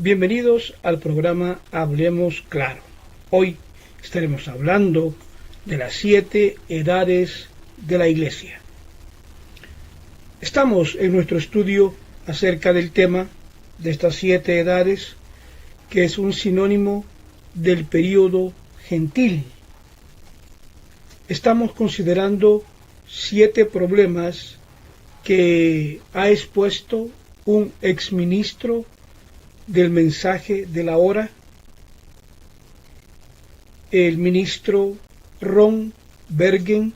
Bienvenidos al programa Hablemos Claro. Hoy estaremos hablando de las 7 edades de la Iglesia. Estamos en nuestro estudio acerca del tema de estas 7 edades, que es un sinónimo del período gentil. Estamos considerando 7 problemas que ha expuesto un exministro del mensaje de la hora, el ministro Ron Bergen,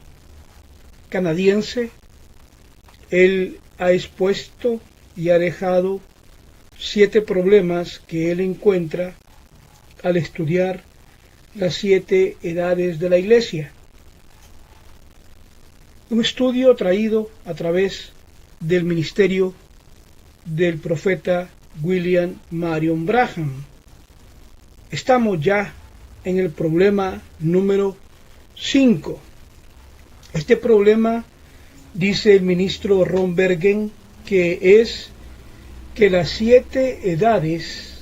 canadiense. Él ha expuesto y ha dejado 7 problemas que él encuentra al estudiar las 7 edades de la Iglesia. Un estudio traído a través del ministerio del profeta William Marion Branham. Estamos ya en el problema número 5. Este problema, dice el ministro Ron Bergen, que es que las 7 edades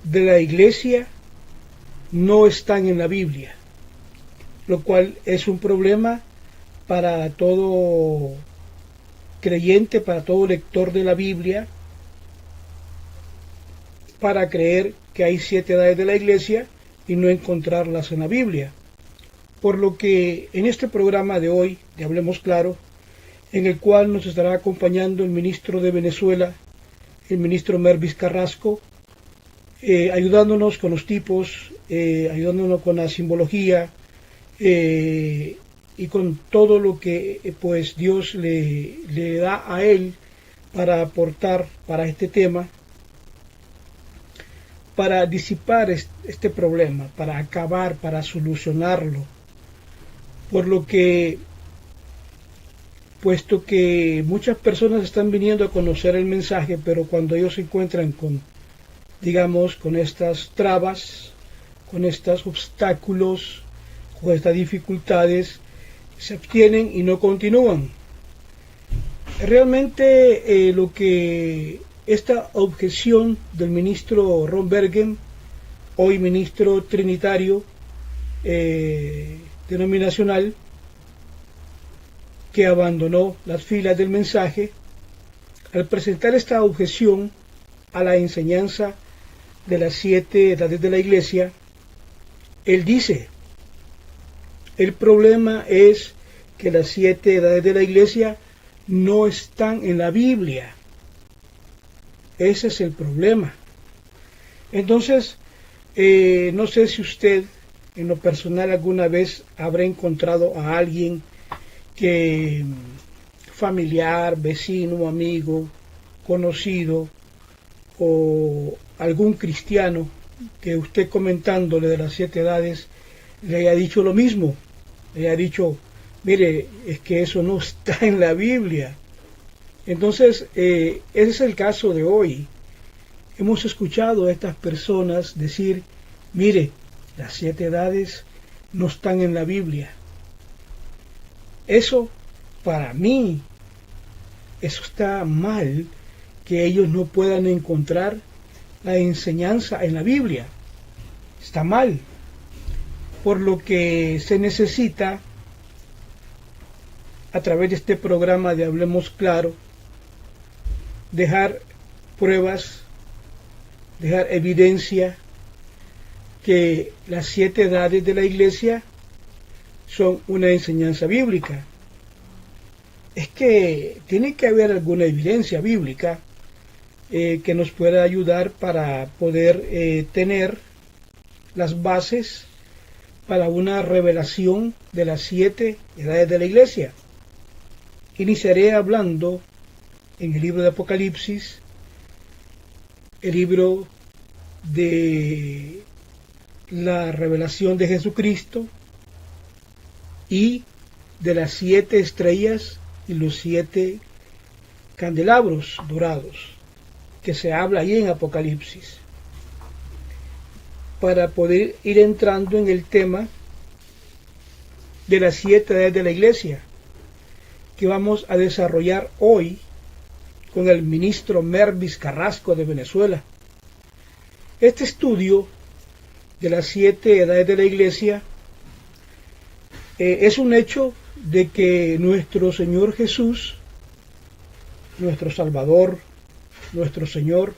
de la Iglesia no están en la Biblia, lo cual es un problema para todo creyente, para todo lector de la Biblia, para creer que hay 7 edades de la Iglesia y no encontrarlas en la Biblia. Por lo que en este programa de hoy, de Hablemos Claro, en el cual nos estará acompañando el ministro de Venezuela, el ministro Mervis Carrasco, ayudándonos con los tipos, ayudándonos con la simbología y con todo lo que pues Dios le da a él para aportar para este tema, para disipar este problema, para acabar, para solucionarlo. Por lo que, puesto que muchas personas están viniendo a conocer el mensaje, pero cuando ellos se encuentran con, digamos, con estas trabas, con estos obstáculos, con estas dificultades, se abstienen y no continúan. Realmente lo que esta objeción del ministro Ron Bergen, hoy ministro trinitario denominacional, que abandonó las filas del mensaje, al presentar esta objeción a la enseñanza de las 7 edades de la Iglesia, él dice: el problema es que las 7 edades de la Iglesia no están en la Biblia. Ese es el problema. Entonces, no sé si usted en lo personal alguna vez habrá encontrado a alguien que, familiar, vecino, amigo, conocido, o algún cristiano, que usted comentándole de las 7 edades le haya dicho lo mismo, le haya dicho: mire, es que eso no está en la Biblia. Entonces, ese es el caso de hoy. Hemos escuchado a estas personas decir: mire, las 7 edades no están en la Biblia. Eso, para mí, eso está mal, que ellos no puedan encontrar la enseñanza en la Biblia. Está mal. Por lo que se necesita, a través de este programa de Hablemos Claro, dejar pruebas, dejar evidencia que las 7 edades de la Iglesia son una enseñanza bíblica. Es que tiene que haber alguna evidencia bíblica que nos pueda ayudar para poder tener las bases para una revelación de las 7 edades de la Iglesia. Iniciaré hablando en el libro de Apocalipsis, el libro de la revelación de Jesucristo y de las 7 estrellas y los 7 candelabros dorados que se habla ahí en Apocalipsis, para poder ir entrando en el tema de las 7 edades de la Iglesia, que vamos a desarrollar hoy con el ministro Mervis Carrasco de Venezuela. Este estudio de las 7 edades de la Iglesia es un hecho de que nuestro Señor Jesús, nuestro Salvador, nuestro Señor,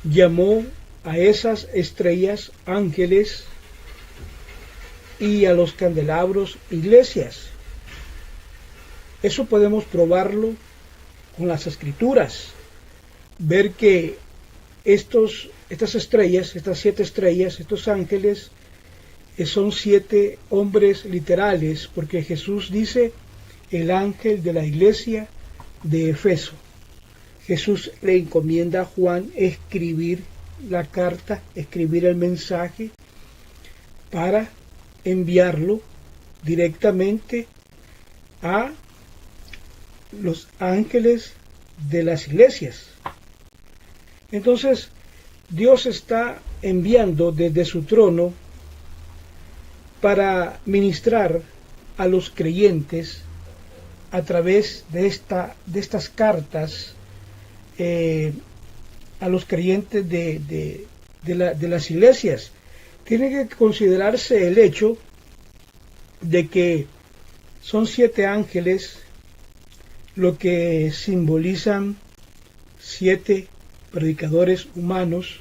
llamó a esas estrellas ángeles y a los candelabros iglesias. Eso podemos probarlo con las Escrituras, ver que estas estrellas, estas 7 estrellas, estos ángeles, son 7 hombres literales, porque Jesús dice el ángel de la iglesia de Efeso. Jesús le encomienda a Juan escribir la carta, escribir el mensaje para enviarlo directamente a los ángeles de las iglesias. Entonces, Dios está enviando desde su trono para ministrar a los creyentes a través de estas cartas a los creyentes de las iglesias. Tiene que considerarse el hecho de que son 7 ángeles, lo que simbolizan 7 predicadores humanos,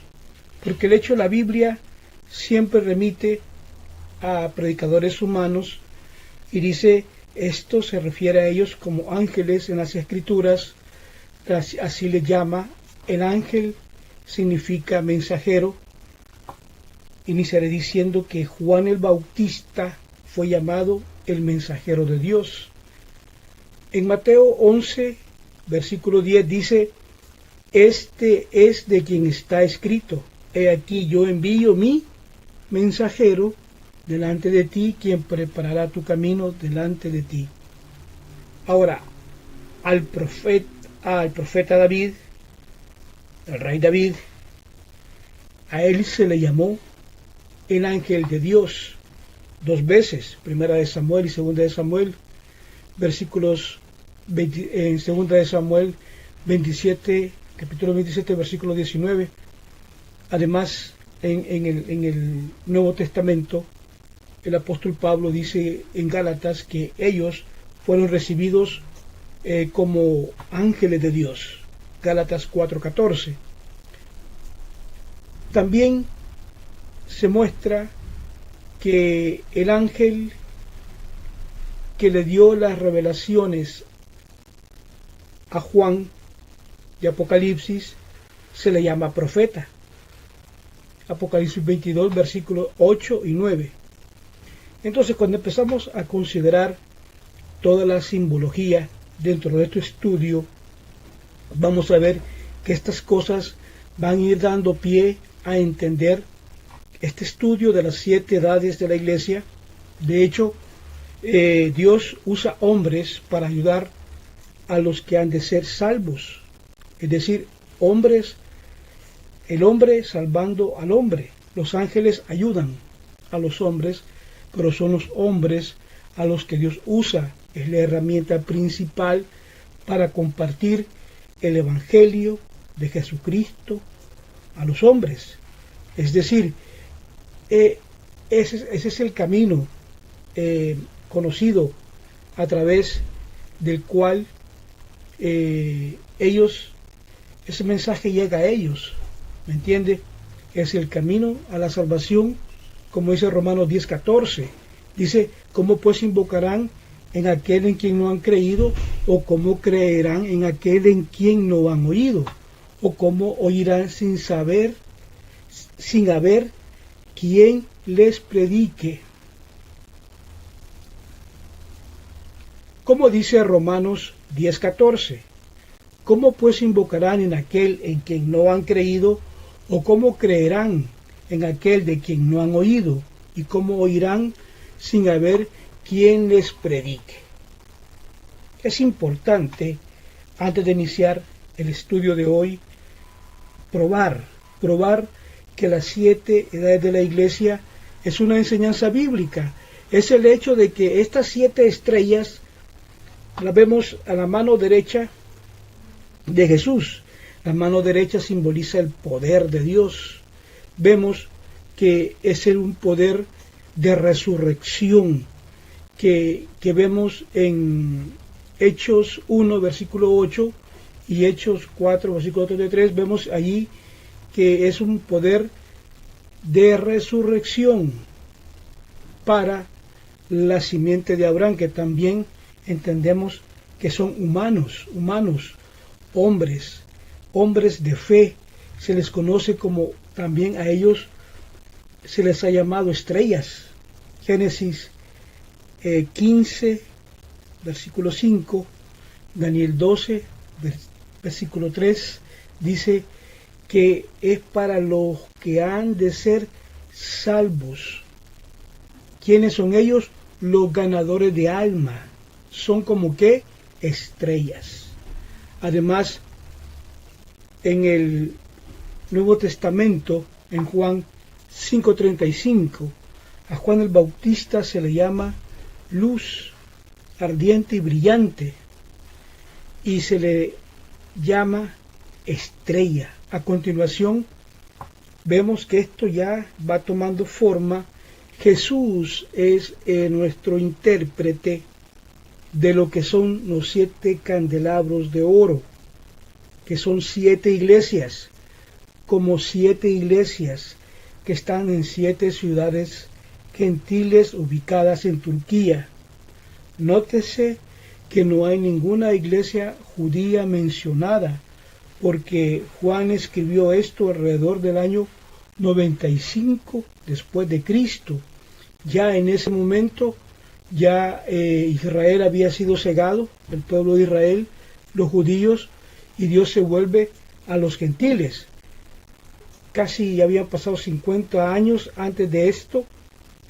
porque el hecho de la Biblia siempre remite a predicadores humanos y dice, esto se refiere a ellos como ángeles en las Escrituras, así le llama. El ángel significa mensajero. Iniciaré diciendo que Juan el Bautista fue llamado el mensajero de Dios. En Mateo 11, versículo 10 dice, este es de quien está escrito, he aquí yo envío mi mensajero delante de ti, quien preparará tu camino delante de ti. Ahora, al profeta David, el rey David, a él se le llamó el ángel de Dios 2 veces, primera de Samuel y segunda de Samuel, versículos en segunda de Samuel 27, capítulo 27, versículo 19. Además, en el Nuevo Testamento, el apóstol Pablo dice en Gálatas que ellos fueron recibidos como ángeles de Dios. Gálatas 4:14. También se muestra que el ángel que le dio las revelaciones a Juan de Apocalipsis se le llama profeta. Apocalipsis 22, versículos 8 y 9. Entonces, cuando empezamos a considerar toda la simbología dentro de este estudio, vamos a ver que estas cosas van a ir dando pie a entender este estudio de las 7 edades de la iglesia. De hecho, Dios usa hombres para ayudar a los que han de ser salvos. Es decir, hombres, el hombre salvando al hombre. Los ángeles ayudan a los hombres, pero son los hombres a los que Dios usa. Es la herramienta principal para compartir el Evangelio de Jesucristo a los hombres. Es decir, ese es el camino conocido a través del cual ese mensaje llega a ellos. ¿Me entiende? Es el camino a la salvación, como dice Romanos 10:14. Dice, ¿cómo pues invocarán en aquel en quien no han creído? ¿O cómo creerán en aquel en quien no han oído? ¿O cómo oirán sin haber quien les predique? Como dice Romanos 10:14, ¿cómo pues invocarán en aquel en quien no han creído? ¿O cómo creerán en aquel de quien no han oído? ¿Y cómo oirán sin haber quien les predique? Es importante, antes de iniciar el estudio de hoy, probar que las 7 edades de la iglesia es una enseñanza bíblica. Es el hecho de que estas 7 estrellas las vemos a la mano derecha de Jesús. La mano derecha simboliza el poder de Dios. vemos que es un poder de resurrección que vemos en Hechos 1, versículo 8 y Hechos 4, versículo 33, vemos allí que es un poder de resurrección para la simiente de Abraham, que también entendemos que son humanos, hombres de fe. Se les conoce como también a ellos se les ha llamado estrellas. Génesis 15, versículo 5, Daniel 12, versículo 3, dice que es para los que han de ser salvos. ¿Quiénes son ellos? Los ganadores de alma. Son como que estrellas. Además, en el Nuevo Testamento, en Juan 5:35, a Juan el Bautista se le llama luz ardiente y brillante, y se le llama estrella. A continuación, vemos que esto ya va tomando forma. Jesús es nuestro intérprete de lo que son los 7 candelabros de oro, que son 7 iglesias, como 7 iglesias que están en 7 ciudades gentiles ubicadas en Turquía. Nótese que no hay ninguna iglesia judía mencionada, porque Juan escribió esto alrededor del año 95 después de Cristo. Ya en ese momento ya Israel había sido cegado, el pueblo de Israel, los judíos, y Dios se vuelve a los gentiles. Casi ya habían pasado 50 años antes de esto,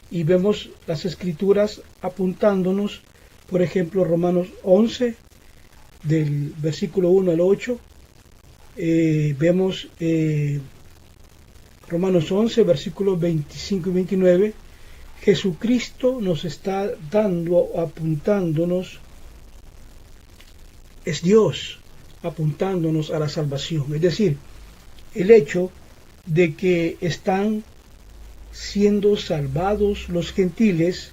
y vemos las escrituras apuntándonos, por ejemplo, Romanos 11, del versículo 1 al 8, vemos Romanos 11, versículos 25 y 29, Jesucristo nos está dando, apuntándonos, es Dios apuntándonos a la salvación. Es decir, el hecho de que están siendo salvados los gentiles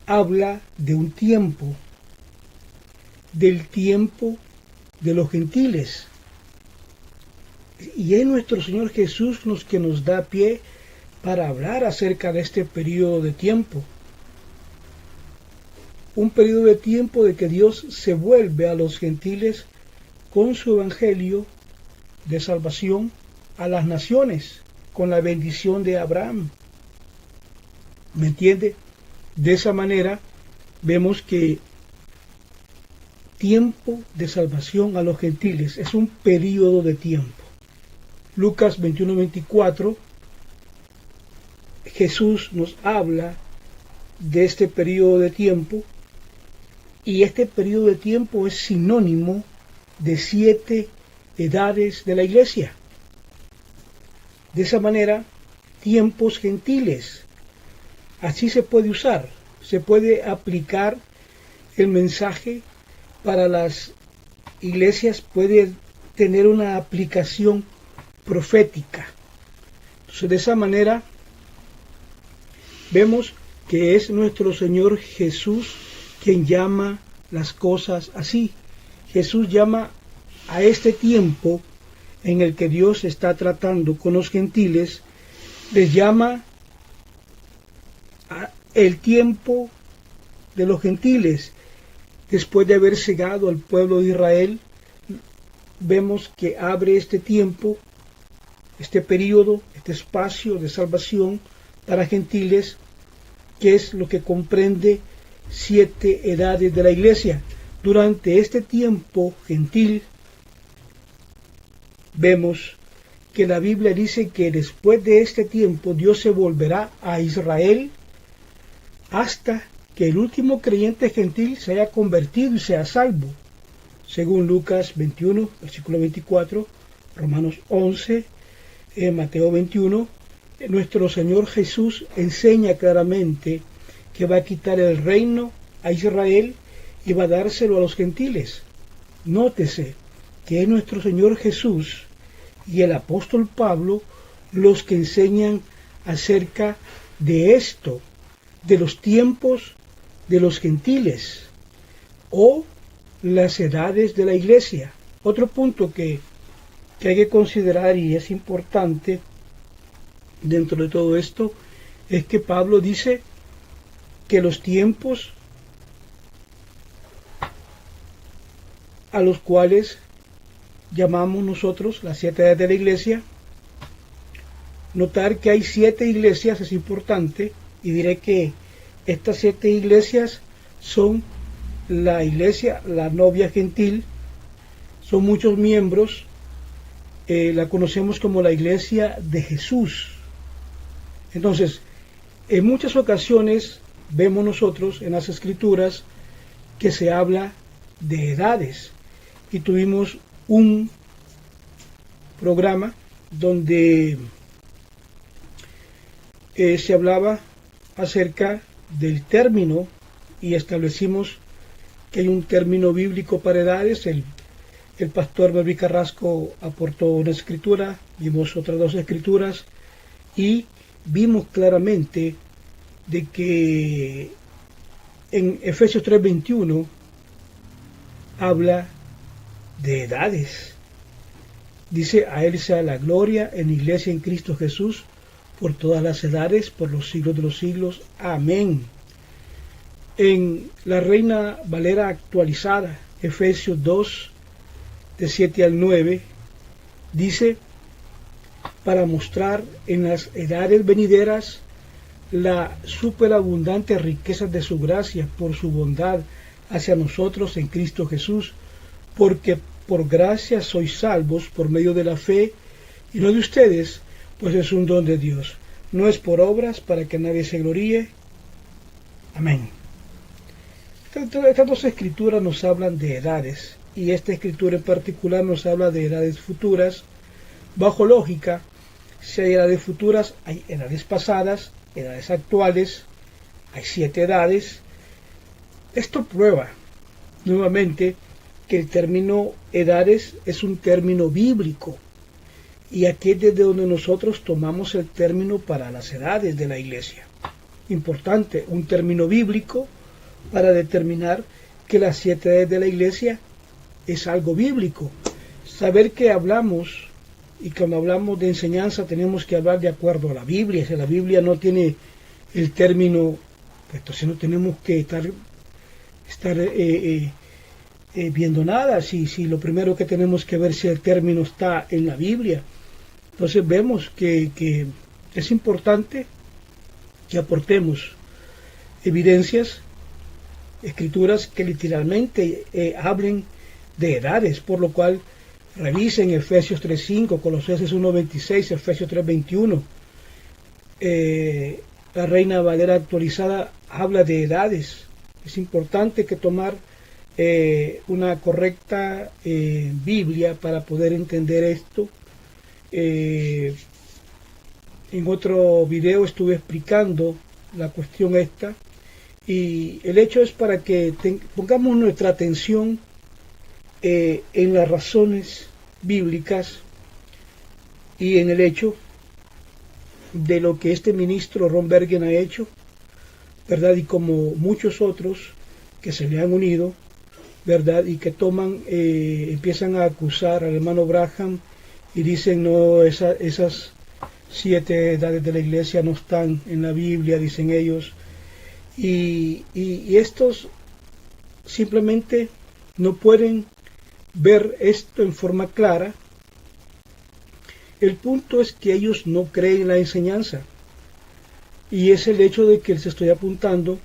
habla de un tiempo, del tiempo de los gentiles. Y es nuestro Señor Jesús los que nos da pie para hablar acerca de este periodo de tiempo. Un periodo de tiempo de que Dios se vuelve a los gentiles con su evangelio de salvación a las naciones, con la bendición de Abraham. ¿Me entiende? De esa manera vemos que tiempo de salvación a los gentiles es un periodo de tiempo. Lucas 21:24, Jesús nos habla de este periodo de tiempo, y este periodo de tiempo es sinónimo de 7 edades de la iglesia. De esa manera, tiempos gentiles, así se puede usar, se puede aplicar el mensaje para las iglesias, puede tener una aplicación profética. Entonces, de esa manera vemos que es nuestro Señor Jesús quien llama las cosas así. Jesús llama a este tiempo en el que Dios está tratando con los gentiles, les llama el tiempo de los gentiles. Después de haber cegado al pueblo de Israel, vemos que abre este tiempo, este periodo, este espacio de salvación para gentiles, que es lo que comprende 7 edades de la iglesia. Durante este tiempo gentil, vemos que la Biblia dice que después de este tiempo Dios se volverá a Israel hasta que el último creyente gentil se haya convertido y sea salvo, según Lucas 21, versículo 24, Romanos 11, Mateo 21. Nuestro Señor Jesús enseña claramente que va a quitar el reino a Israel y va a dárselo a los gentiles. Nótese que es nuestro Señor Jesús y el apóstol Pablo los que enseñan acerca de esto, de los tiempos de los gentiles o las edades de la iglesia. Otro punto que hay que considerar y es importante dentro de todo esto es que Pablo dice que los tiempos a los cuales llamamos nosotros las 7 edades de la iglesia, notar que hay 7 iglesias es importante, y diré que estas 7 iglesias son la iglesia, la novia gentil, son muchos miembros, la conocemos como la iglesia de Jesús. Entonces, en muchas ocasiones vemos nosotros en las escrituras que se habla de edades, y tuvimos un programa donde se hablaba acerca del término y establecimos que hay un término bíblico para edades. El pastor Melvin Carrasco aportó una escritura, vimos otras 2 escrituras y vimos claramente de que en Efesios 3:21 habla de edades. Dice: a él sea la gloria en la iglesia en Cristo Jesús por todas las edades, por los siglos de los siglos. Amén. En la Reina Valera actualizada, Efesios 2, de 7 al 9, dice: para mostrar en las edades venideras la superabundante riqueza de su gracia por su bondad hacia nosotros en Cristo Jesús, porque por gracia sois salvos por medio de la fe, y no de ustedes, pues es un don de Dios, no es por obras para que nadie se gloríe. Amén. Estas 2 escrituras nos hablan de edades, y esta escritura en particular nos habla de edades futuras. Bajo lógica, si hay edades futuras, hay edades pasadas, edades actuales, hay 7 edades. Esto prueba nuevamente que el término edades es un término bíblico, y aquí es desde donde nosotros tomamos el término para las edades de la iglesia. Importante, un término bíblico para determinar que las 7 edades de la iglesia es algo bíblico. Saber que hablamos, y cuando hablamos de enseñanza tenemos que hablar de acuerdo a la Biblia. Si la Biblia no tiene el término, pues entonces no tenemos que estar viendo nada. Si lo primero que tenemos que ver si el término está en la Biblia. Entonces vemos que es importante que aportemos evidencias, escrituras que literalmente hablen de edades, por lo cual revisen Efesios 3:5, Colosenses 1:26, Efesios 3:21. La Reina Valera actualizada habla de edades. Es importante que tomar una correcta Biblia para poder entender esto. En otro video estuve explicando la cuestión esta, y el hecho es para que pongamos nuestra atención en las razones bíblicas y en el hecho de lo que este ministro Ron Bergen ha hecho, ¿verdad? Y como muchos otros que se le han unido, ¿verdad? Y que empiezan a acusar al hermano Branham y dicen: no, esas 7 edades de la iglesia no están en la Biblia, dicen ellos. Y estos simplemente no pueden ver esto en forma clara. El punto es que ellos no creen en la enseñanza, y es el hecho de que les estoy apuntando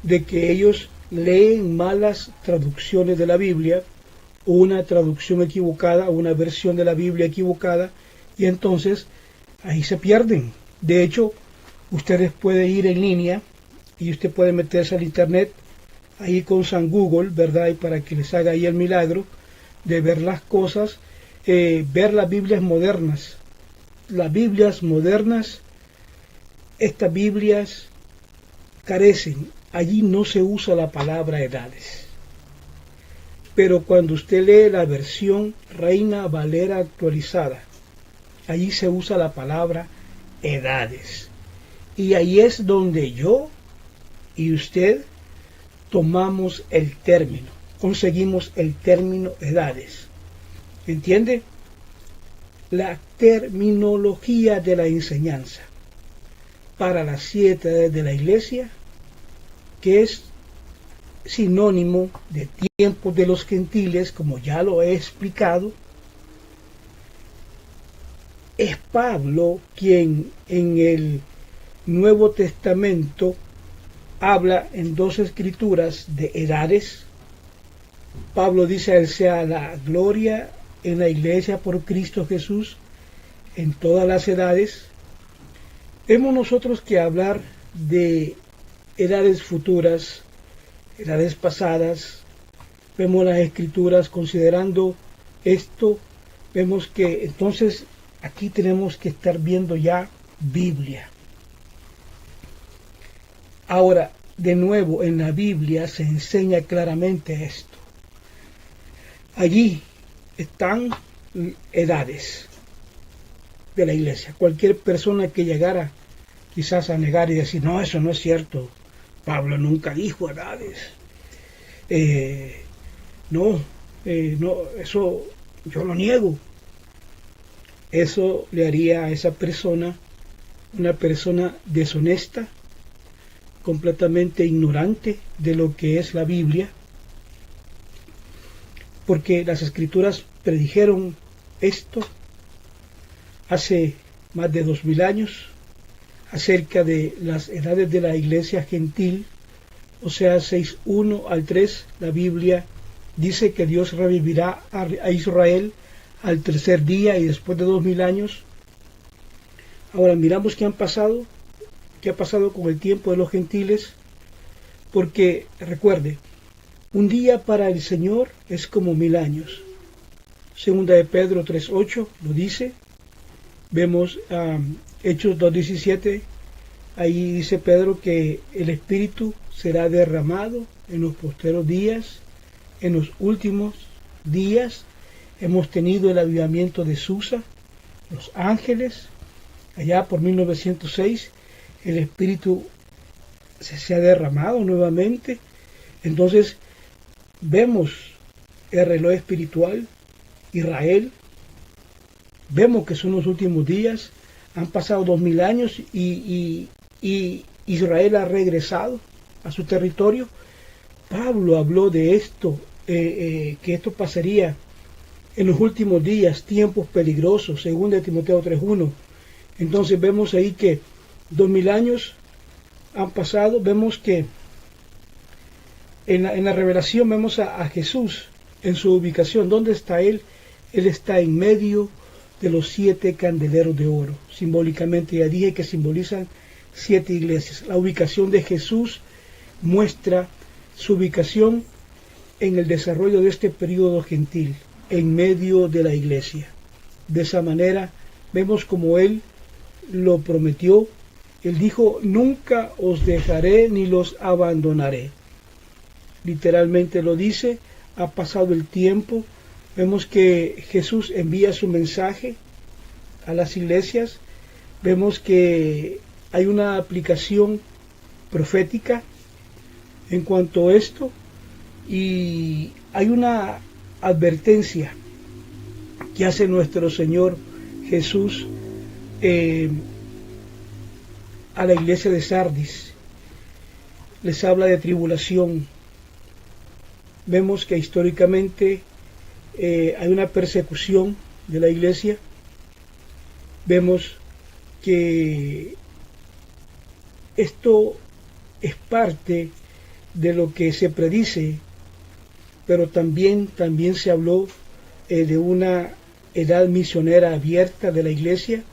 de que ellos leen malas traducciones de la Biblia, o una traducción equivocada, o una versión de la Biblia equivocada, y entonces ahí se pierden. De hecho, ustedes pueden ir en línea y usted puede meterse al internet ahí con San Google, ¿verdad? Y para que les haga ahí el milagro de ver las cosas, ver las Biblias modernas. Las Biblias modernas, estas Biblias carecen, allí no se usa la palabra edades. Pero cuando usted lee la versión Reina Valera actualizada, allí se usa la palabra edades. Y ahí es donde yo y usted tomamos el término, conseguimos el término edades. ¿Entiende? La terminología de la enseñanza para las 7 edades de la iglesia, que es sinónimo de tiempos de los gentiles, como ya lo he explicado, es Pablo quien en el Nuevo Testamento habla en 2 escrituras de edades. Pablo dice: a él sea la gloria en la iglesia por Cristo Jesús en todas las edades. Hemos nosotros que hablar de edades futuras, edades pasadas. Vemos las escrituras considerando esto, vemos que entonces aquí tenemos que estar viendo ya Biblia. Ahora, de nuevo, en la Biblia se enseña claramente esto. Allí están edades de la iglesia. Cualquier persona que llegara quizás a negar y decir: no, eso no es cierto, Pablo nunca dijo edades, no, eso yo lo niego. Eso le haría a esa persona una persona deshonesta, completamente ignorante de lo que es la Biblia, porque las escrituras predijeron esto hace más de 2000 años acerca de las edades de la iglesia gentil. O sea, 6:1 al 3, la Biblia dice que Dios revivirá a Israel al tercer día y después de 2000 años. Ahora miramos qué ha pasado con el tiempo de los gentiles, porque recuerde, un día para el Señor es como 1000 años. Segunda de Pedro 3:8 lo dice. Vemos Hechos 2:17, ahí dice Pedro que el Espíritu será derramado en los postreros días. En los últimos días hemos tenido el avivamiento de Susa, los ángeles, allá por 1906, el Espíritu se ha derramado nuevamente. Entonces vemos el reloj espiritual, Israel, vemos que son los últimos días, han pasado 2000 años y Israel ha regresado a su territorio. Pablo habló de esto, que esto pasaría en los últimos días, tiempos peligrosos, según de Timoteo 3:1. Entonces vemos ahí que 2000 años han pasado. Vemos que en la revelación vemos a Jesús en su ubicación. ¿Dónde está Él? Él está en medio de los 7 candeleros de oro. Simbólicamente ya dije que simbolizan 7 iglesias. La ubicación de Jesús muestra su ubicación en el desarrollo de este período gentil, en medio de la iglesia. De esa manera vemos como Él lo prometió. Él dijo: nunca os dejaré ni los abandonaré. Literalmente lo dice. Ha pasado el tiempo. Vemos que Jesús envía su mensaje a las iglesias. Vemos que hay una aplicación profética en cuanto a esto, y hay una advertencia que hace nuestro Señor Jesús a la iglesia de Sardis. Les habla de tribulación. Vemos que históricamente hay una persecución de la iglesia. Vemos que esto es parte de lo que se predice, pero también se habló de una edad misionera abierta de la iglesia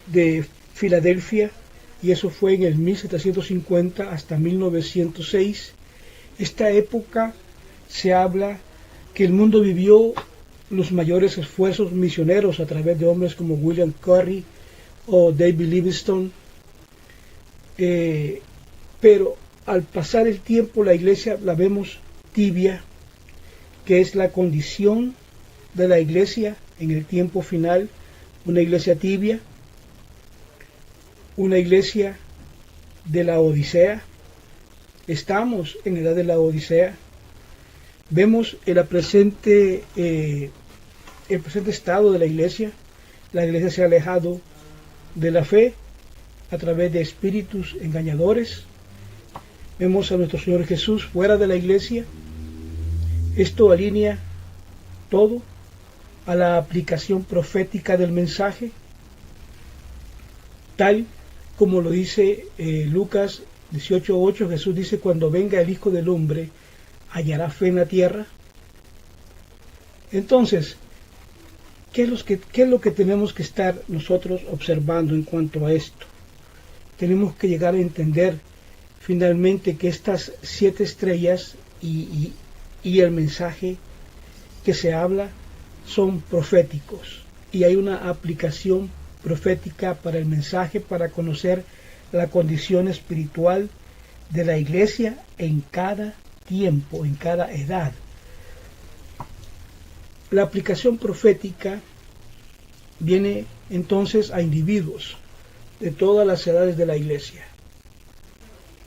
de Filadelfia, y eso fue en el 1750 hasta 1906. Esta época se habla que el mundo vivió los mayores esfuerzos misioneros a través de hombres como William Carey o David Livingstone, pero al pasar el tiempo la iglesia la vemos tibia, que es la condición de la iglesia en el tiempo final, una iglesia tibia, una iglesia de la Odisea. Estamos en la edad de la Odisea. Vemos el presente estado de la iglesia. La iglesia se ha alejado de la fe a través de espíritus engañadores. Vemos a nuestro Señor Jesús fuera de la iglesia. Esto alinea todo a la aplicación profética del mensaje, tal como lo dice Lucas 18:8. Jesús dice: cuando venga el Hijo del Hombre, ¿hallará fe en la tierra? Entonces, ¿qué es lo que tenemos que estar nosotros observando en cuanto a esto? Tenemos que llegar a entender finalmente que estas 7 estrellas y el mensaje que se habla son proféticos, y hay una aplicación profética para el mensaje, para conocer la condición espiritual de la iglesia en cada tiempo, en cada edad. La aplicación profética viene entonces a individuos de todas las edades de la iglesia.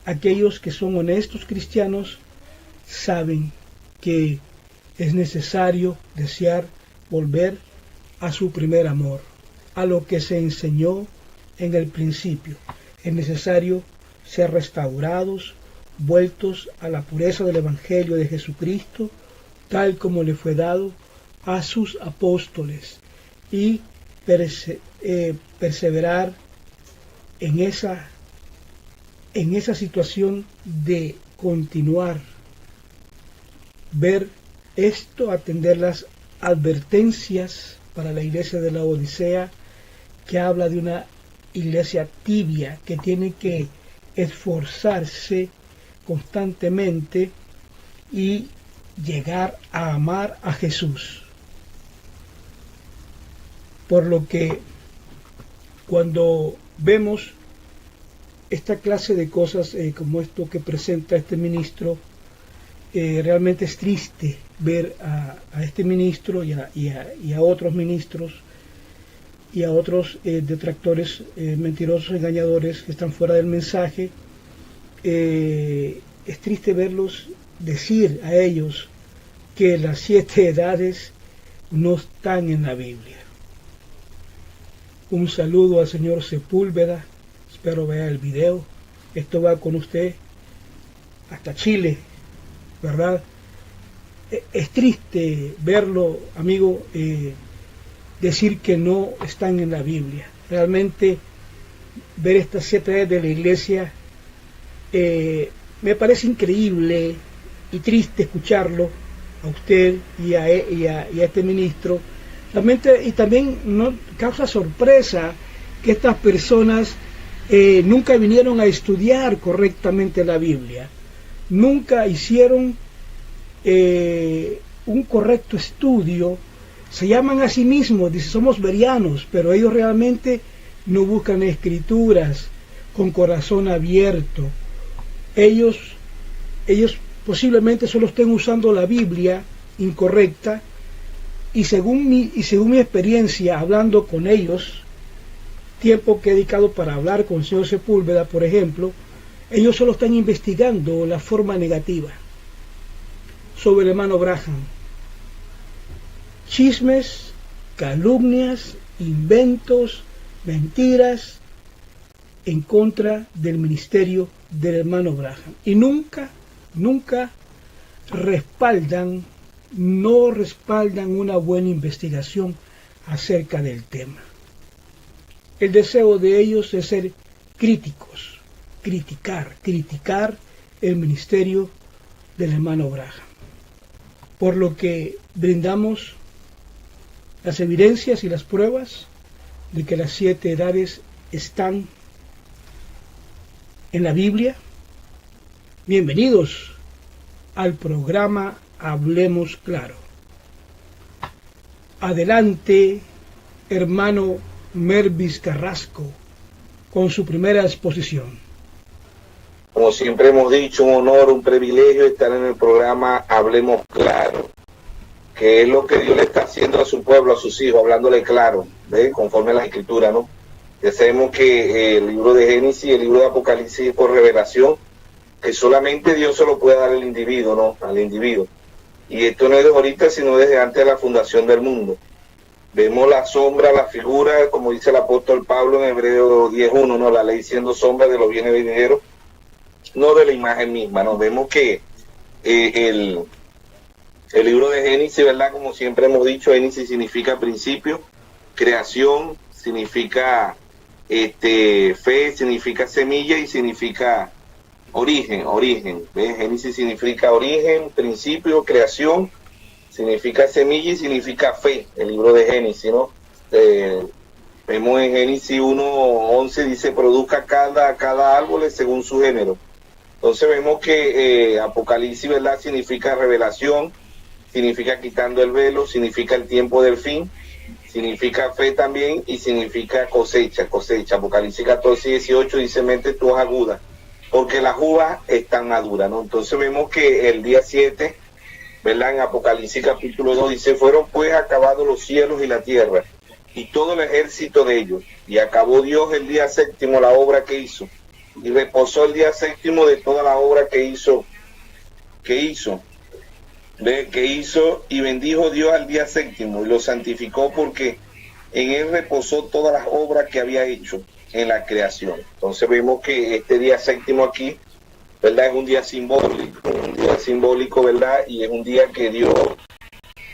Aquellos que son honestos cristianos saben que es necesario desear volver a su primer amor, a lo que se enseñó en el principio. Es necesario ser restaurados, vueltos a la pureza del Evangelio de Jesucristo, tal como le fue dado a sus apóstoles, y perseverar en esa situación de continuar, ver esto, atender las advertencias para la iglesia de la Odisea, que habla de una iglesia tibia que tiene que esforzarse constantemente y llegar a amar a Jesús. Por lo que cuando vemos esta clase de cosas como esto que presenta este ministro, realmente es triste ver a este ministro y a otros ministros y a otros detractores mentirosos, engañadores que están fuera del mensaje. Es triste verlos decir a ellos que las 7 edades no están en la Biblia. Un saludo al señor Sepúlveda, espero vea el video. Esto va con usted hasta Chile, ¿verdad? Es triste verlo, amigo, decir que no están en la Biblia. Realmente ver estas 7 edades de la iglesia me parece increíble y triste escucharlo a usted y a este ministro. Realmente, y también no causa sorpresa que estas personas nunca vinieron a estudiar correctamente la Biblia, nunca hicieron un correcto estudio. Se llaman a sí mismos, dicen somos berianos, pero ellos realmente no buscan escrituras con corazón abierto. Ellos posiblemente solo estén usando la Biblia incorrecta, y según mi experiencia hablando con ellos, tiempo que he dedicado para hablar con el señor Sepúlveda, por ejemplo, ellos solo están investigando la forma negativa sobre el hermano Branham. Chismes, calumnias, inventos, mentiras en contra del ministerio del hermano Branham. Y nunca no respaldan una buena investigación acerca del tema. El deseo de ellos es ser críticos, criticar el ministerio del hermano Branham. Por lo que brindamos las evidencias y las pruebas de que las 7 edades están en la Biblia. Bienvenidos al programa Hablemos Claro. Adelante, hermano Mervis Carrasco, con su primera exposición. Como siempre hemos dicho, un honor, un privilegio estar en el programa Hablemos Claro. que es lo que Dios le está haciendo a su pueblo, a sus hijos, hablándole claro, ¿ve? Conforme a la Escritura, ¿no? Ya sabemos que el libro de Génesis y el libro de Apocalipsis es por revelación, que solamente Dios se lo puede dar al individuo, ¿no? Al individuo. Y esto no es de ahorita, sino desde antes de la fundación del mundo. Vemos la sombra, la figura, como dice el apóstol Pablo en Hebreos 10:1, ¿no? La ley siendo sombra de los bienes venideros, no de la imagen misma, ¿no? Vemos que el libro de Génesis, ¿verdad? Como siempre hemos dicho, Génesis significa principio, creación significa fe, significa semilla y significa origen. ¿Ves? Génesis significa origen, principio, creación, significa semilla y significa fe, el libro de Génesis, ¿no? Vemos en Génesis 1:11 dice, produzca cada árbol según su género. Entonces vemos que Apocalipsis, ¿verdad? Significa revelación, significa quitando el velo, significa el tiempo del fin, significa fe también y significa cosecha. Apocalipsis 14:18 dice, mente tu hoja aguda, porque las uvas están maduras, ¿no? Entonces vemos que el día 7, ¿verdad? En Apocalipsis capítulo 2 dice, fueron pues acabados los cielos y la tierra, y todo el ejército de ellos, y acabó Dios el día séptimo la obra que hizo, y reposó el día séptimo de toda la obra que hizo, y bendijo Dios al día séptimo, y lo santificó porque en él reposó todas las obras que había hecho en la creación. Entonces vemos que este día séptimo aquí, ¿verdad? Es un día simbólico, ¿verdad? Y es un día que Dios,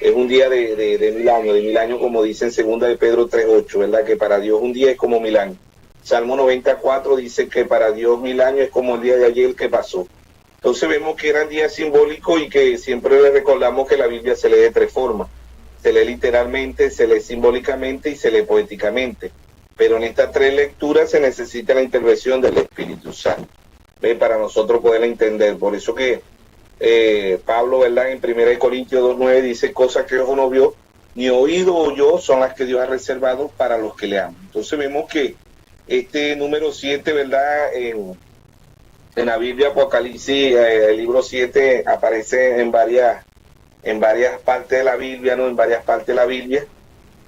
es un día de 1000 años, como dice en segunda de Pedro 3:8, ¿verdad? Que para Dios un día es como 1000 años. Salmo 94 dice que para Dios 1000 años es como el día de ayer que pasó. Entonces vemos que eran días simbólicos y que siempre le recordamos que la Biblia se lee de 3 formas. Se lee literalmente, se lee simbólicamente y se lee poéticamente. Pero en estas 3 lecturas se necesita la intervención del Espíritu Santo, ¿ve? Para nosotros poder entender. Por eso que Pablo, ¿verdad? En 1 Corintios 2:9 dice, cosas que ojo no vio, ni oído oyó, son las que Dios ha reservado para los que le aman. Entonces vemos que este número 7, ¿verdad? En la Biblia, Apocalipsis, el libro 7 aparece en varias partes de la Biblia, ¿no? En varias partes de la Biblia.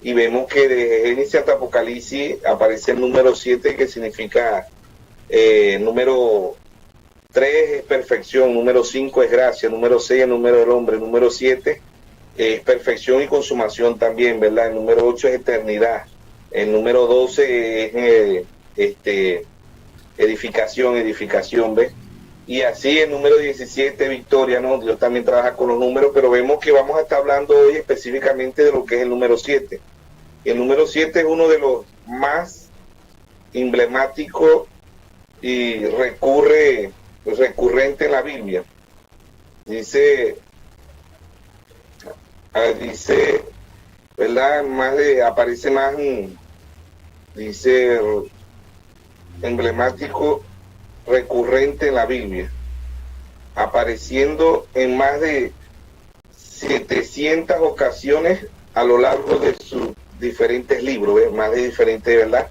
Y vemos que de Génesis hasta Apocalipsis aparece el número 7, que significa número 3 es perfección, número 5 es gracia, número 6 es el número del hombre, número 7 es perfección y consumación también, ¿verdad? El número 8 es eternidad, el número 12 es edificación, ¿ves? Y así el número 17, victoria, ¿no? Dios también trabaja con los números, pero vemos que vamos a estar hablando hoy específicamente de lo que es el número 7. Y el número 7 es uno de los más emblemáticos y recurrente en la Biblia. Dice, ¿verdad? Aparece más, dice, emblemático, recurrente en la Biblia, apareciendo en más de 700 ocasiones a lo largo de sus diferentes libros, ¿ves? Más de diferentes, ¿verdad?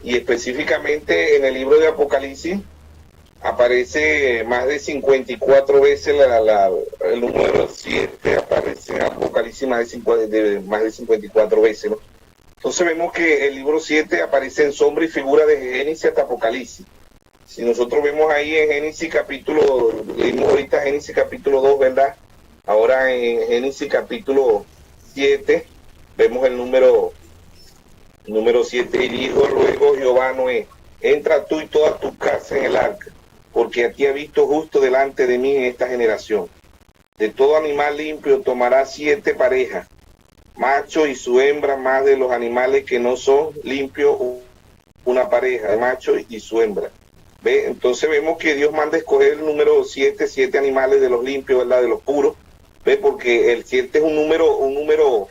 Y específicamente en el libro de Apocalipsis aparece más de 54 veces el número 7, aparece en Apocalipsis más de 54 veces, ¿no? Entonces vemos que el libro 7 aparece en sombra y figura de Génesis hasta Apocalipsis. Si nosotros vemos ahí en Génesis leímos ahorita Génesis capítulo 2, ¿verdad? Ahora en Génesis capítulo 7, vemos el número 7, y dijo luego Jehová a Noé, entra tú y toda tu casa en el arca, porque a ti he visto justo delante de mí en esta generación. De todo animal limpio tomará 7 parejas, macho y su hembra, más de los animales que no son limpios, una pareja de macho y su hembra. ¿Ve? Entonces vemos que Dios manda escoger el número 7 animales de los limpios, ¿verdad? De los puros. ¿Ve? Porque el 7 es un número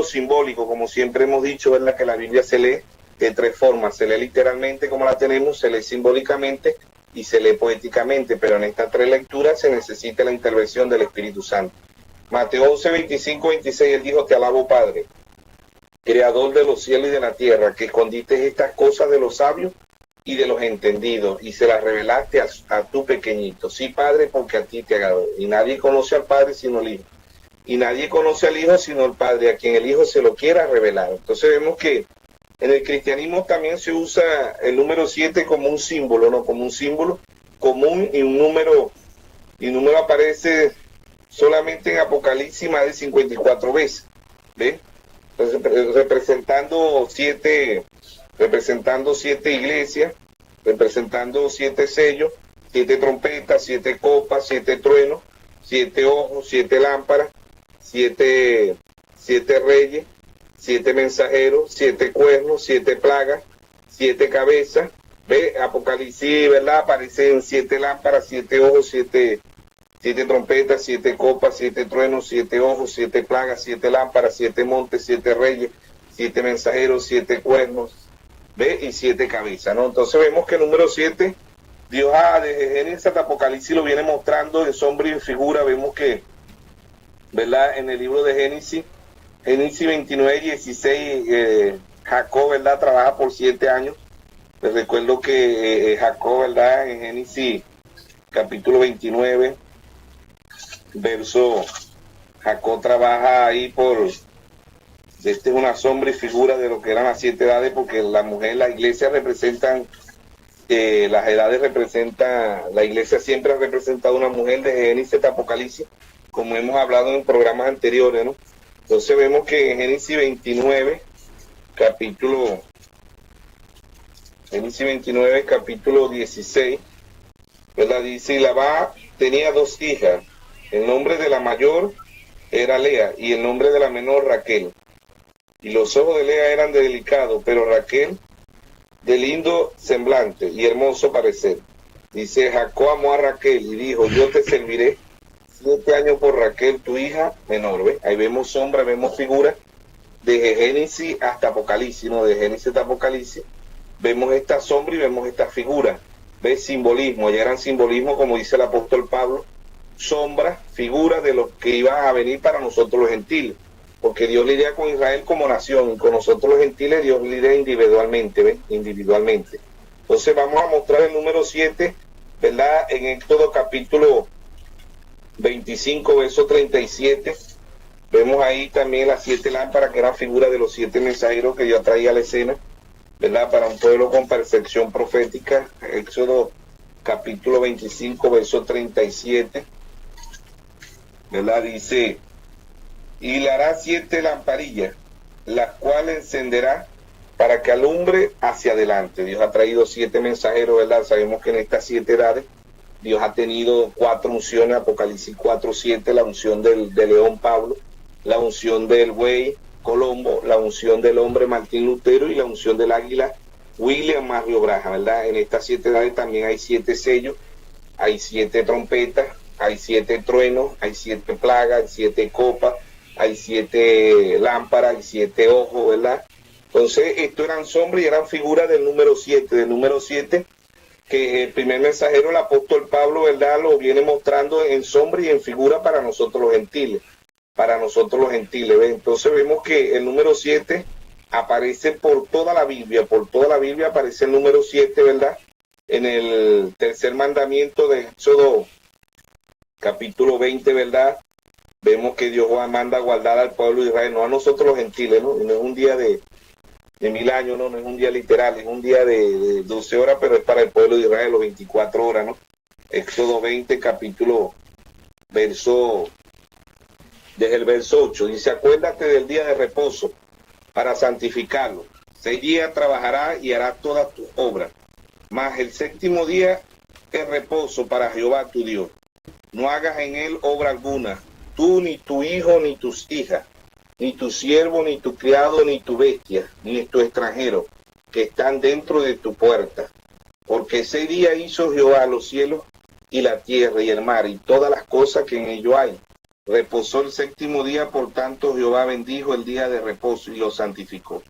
simbólico, como siempre hemos dicho, ¿verdad? Que la Biblia se lee de 3 formas. Se lee literalmente como la tenemos, se lee simbólicamente y se lee poéticamente, pero en estas 3 lecturas se necesita la intervención del Espíritu Santo. Mateo 11, 25, 26, él dijo, te alabo, Padre, creador de los cielos y de la tierra, que escondiste estas cosas de los sabios y de los entendidos, y se las revelaste a tu pequeñito. Sí, Padre, porque a ti te agradó. Y nadie conoce al Padre sino el Hijo, y nadie conoce al Hijo sino el Padre, a quien el Hijo se lo quiera revelar. Entonces vemos que en el cristianismo también se usa el número 7 como un símbolo, ¿no? Como un símbolo común, y un número aparece solamente en Apocalipsis más de 54 veces, ¿ve? Entonces, representando siete iglesias, representando 7 sellos, 7 trompetas, 7 copas, 7 truenos, 7 ojos, 7 lámparas, 7 reyes, 7 mensajeros, 7 cuernos, 7 plagas, 7 cabezas. Ve, Apocalipsis, ¿verdad? Aparecen 7 lámparas, 7 ojos, 7 trompetas, 7 copas, 7 truenos, 7 ojos, 7 plagas, 7 lámparas, 7 montes, 7 reyes, 7 mensajeros, 7 cuernos, ve, y 7 cabezas, ¿no? Entonces vemos que el número 7, Dios desde Génesis hasta Apocalipsis lo viene mostrando en sombra y en figura. Vemos que, ¿verdad? En el libro de Génesis 29, 16, Jacob, ¿verdad? Trabaja por 7 años. Les recuerdo que Jacob, ¿verdad? En Génesis capítulo 29, Jacob trabaja ahí esta es una sombra y figura de lo que eran las 7 edades, porque la mujer, la iglesia representan, las edades representan, la iglesia siempre ha representado una mujer de Génesis hasta Apocalipsis, como hemos hablado en programas anteriores, ¿no? Entonces vemos que en Génesis 29, capítulo 16, ¿verdad? Dice, y Labán tenía 2 hijas, el nombre de la mayor era Lea y el nombre de la menor Raquel. Y los ojos de Lea eran de delicado, pero Raquel de lindo semblante y hermoso parecer. Dice, Jacob amó a Raquel y dijo, yo te serviré 7 años por Raquel, tu hija menor. ¿Ve? Ahí vemos sombra, vemos figura desde Génesis hasta Apocalipsis, ¿no? De Génesis hasta Apocalipsis vemos esta sombra y vemos esta figura. ¿Ves? Simbolismo, ya eran simbolismo, como dice el apóstol Pablo, sombra, figura de lo que iba a venir para nosotros los gentiles, porque Dios lidia con Israel como nación, y con nosotros los gentiles Dios lidia individualmente, ¿ves? Individualmente. Entonces vamos a mostrar el número 7, ¿verdad? En Éxodo capítulo 25, verso 37, vemos ahí también las 7 lámparas, que eran figura de los 7 mensajeros que Dios traía a la escena, ¿verdad? Para un pueblo con perfección profética. Éxodo capítulo 25, verso 37, ¿verdad? Dice, y le hará 7 lamparillas, las cuales encenderá para que alumbre hacia adelante. Dios ha traído 7 mensajeros, ¿verdad? Sabemos que en estas 7 edades Dios ha tenido 4 unciones, Apocalipsis 4, 7, la unción del león Pablo, la unción del buey Colombo, la unción del hombre Martín Lutero y la unción del águila William Mario Braham, ¿verdad? En estas 7 edades también hay 7 sellos, hay 7 trompetas, hay 7 truenos, hay 7 plagas, hay 7 copas, hay 7 lámparas, hay 7 ojos, ¿verdad? Entonces, esto eran sombras y eran figuras del número 7, que el primer mensajero, el apóstol Pablo, ¿verdad? Lo viene mostrando en sombra y en figura para nosotros los gentiles, ¿ves? Entonces vemos que el número 7 aparece por toda la Biblia aparece el número 7, ¿verdad? En el tercer mandamiento de Éxodo capítulo 20, ¿verdad? Vemos que Dios manda a guardar al pueblo de Israel, no a nosotros los gentiles, ¿no? No es un día de 1000 años, no es un día literal, es un día de 12 horas, pero es para el pueblo de Israel, los 24 horas, ¿no? Éxodo 20, capítulo, desde el verso 8, dice, acuérdate del día de reposo para santificarlo. 6 días trabajarás y harás todas tus obras, mas el 7º día es reposo para Jehová tu Dios. No hagas en él obra alguna, tú, ni tu hijo, ni tus hijas, ni tu siervo, ni tu criado, ni tu bestia, ni tu extranjero, que están dentro de tu puerta. Porque 6 días hizo Jehová los cielos y la tierra y el mar y todas las cosas que en ello hay. Reposó el 7º día, por tanto Jehová bendijo el día de reposo y lo santificó.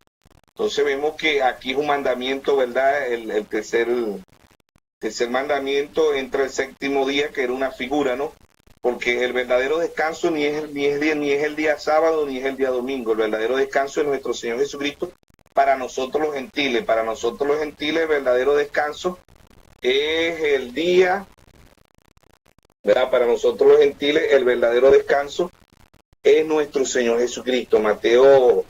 Entonces vemos que aquí es un mandamiento, ¿verdad? El tercer mandamiento entra el 7º día, que era una figura, ¿no? Porque el verdadero descanso ni es el día sábado ni es el día domingo. El verdadero descanso es nuestro Señor Jesucristo para nosotros los gentiles. Para nosotros los gentiles el verdadero descanso es el día, ¿verdad? Para nosotros los gentiles el verdadero descanso es nuestro Señor Jesucristo. Mateo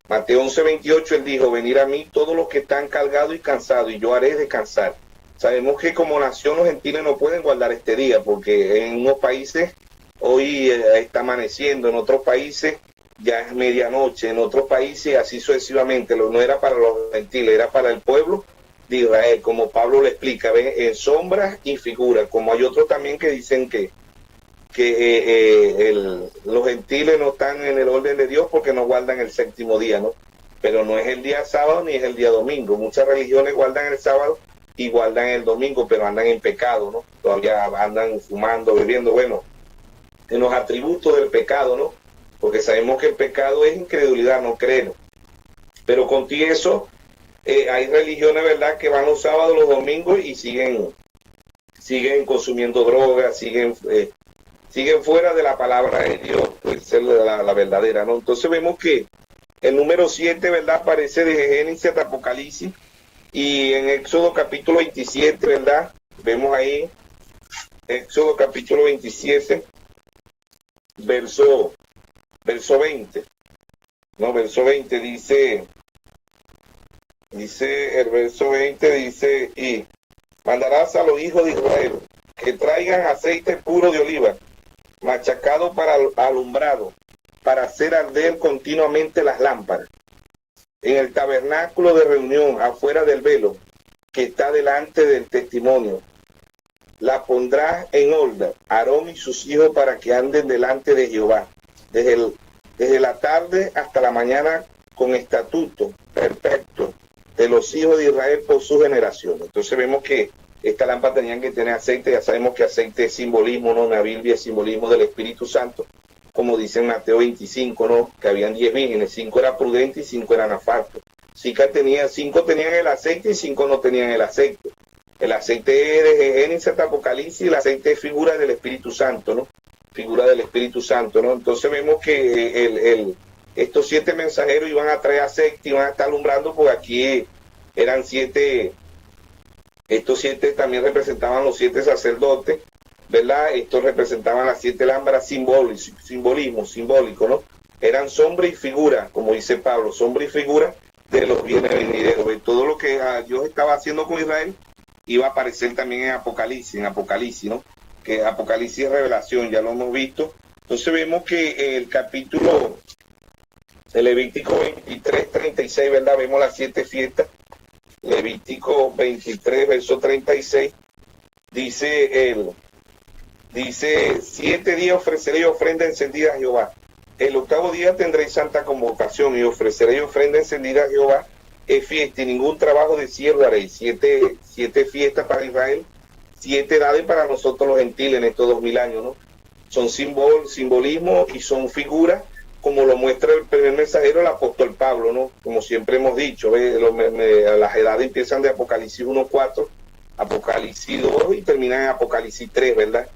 11:28, él dijo, venid a mí todos los que están cargados y cansados, y yo haré descansar. Sabemos que como nación los gentiles no pueden guardar este día, porque en unos países hoy está amaneciendo, en otros países ya es medianoche, en otros países así sucesivamente. No era para los gentiles, era para el pueblo de Israel, como Pablo le explica, ¿ven? En sombras y figuras, como hay otros también que dicen que los gentiles no están en el orden de Dios porque no guardan el séptimo día, ¿no? Pero no es el día sábado ni es el día domingo. Muchas religiones guardan el sábado y guardan el domingo, pero andan en pecado, ¿no? Todavía andan fumando, bebiendo, bueno, en los atributos del pecado, ¿no? Porque sabemos que el pecado es incredulidad, no creer. Pero contigo eso, hay religiones, ¿verdad?, que van los sábados, los domingos y siguen consumiendo drogas, siguen fuera de la palabra de Dios, pues es la verdadera, ¿no? Entonces vemos que el número 7, ¿verdad?, aparece desde Génesis hasta Apocalipsis, y en Éxodo capítulo 27, ¿verdad?, vemos ahí, Éxodo capítulo 27, verso 20, ¿no? Verso 20 dice el verso 20 dice, y mandarás a los hijos de Israel que traigan aceite puro de oliva, machacado para alumbrado, para hacer arder continuamente las lámparas, en el tabernáculo de reunión, afuera del velo, que está delante del testimonio. La pondrás en orden, Aarón y sus hijos, para que anden delante de Jehová, desde la tarde hasta la mañana, con estatuto perfecto de los hijos de Israel por su generación. Entonces vemos que esta lámpara tenían que tener aceite. Ya sabemos que aceite es simbolismo, ¿no? La Biblia es simbolismo del Espíritu Santo, como dice en Mateo 25, ¿no? Que habían 10 vírgenes, 5 eran prudentes y 5 eran nefastos. 5 tenían el aceite y 5 no tenían el aceite. El aceite es de Génesis hasta Apocalipsis, y el aceite es figura del Espíritu Santo, ¿no? Figura del Espíritu Santo, ¿no? Entonces vemos que estos 7 mensajeros iban a traer aceite, iban a estar alumbrando, porque aquí eran 7. Estos 7 también representaban los 7 sacerdotes, ¿verdad? Estos representaban las 7 lámparas, simbolismo simbólico, ¿no? Eran sombra y figura, como dice Pablo, sombra y figura de los bienes venideros. Todo lo que Dios estaba haciendo con Israel iba a aparecer también en Apocalipsis, ¿no? Que Apocalipsis es revelación, ya lo hemos visto. Entonces vemos que el capítulo de Levítico 23:36, ¿verdad? Vemos las 7 fiestas. Levítico 23, verso 36, dice 7 días ofreceréis ofrenda encendida a Jehová. El 8º día tendréis santa convocación, y ofreceréis ofrenda encendida a Jehová. Es fiesta y ningún trabajo de siervo haréis. 7 fiestas para Israel, 7 edades para nosotros los gentiles en estos 2000 años, ¿no? Son simbolismo y son figuras, como lo muestra el primer mensajero, el apóstol Pablo, ¿no? Como siempre hemos dicho, las edades empiezan de Apocalipsis 1:4, Apocalipsis 2 y terminan en Apocalipsis 3, ¿verdad?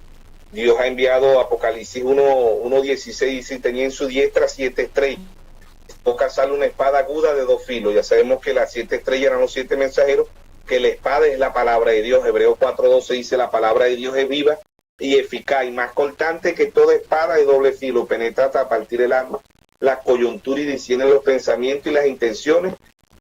Dios ha enviado Apocalipsis 1:16, dice, tenía en su diestra 7 estrellas. Toca sale una espada aguda de 2 filos. Ya sabemos que las 7 estrellas eran los 7 mensajeros, que la espada es la palabra de Dios. Hebreos 4:12 dice, la palabra de Dios es viva y eficaz, y más cortante que toda espada de doble filo, penetra hasta partir el alma, la coyuntura, y discierne los pensamientos y las intenciones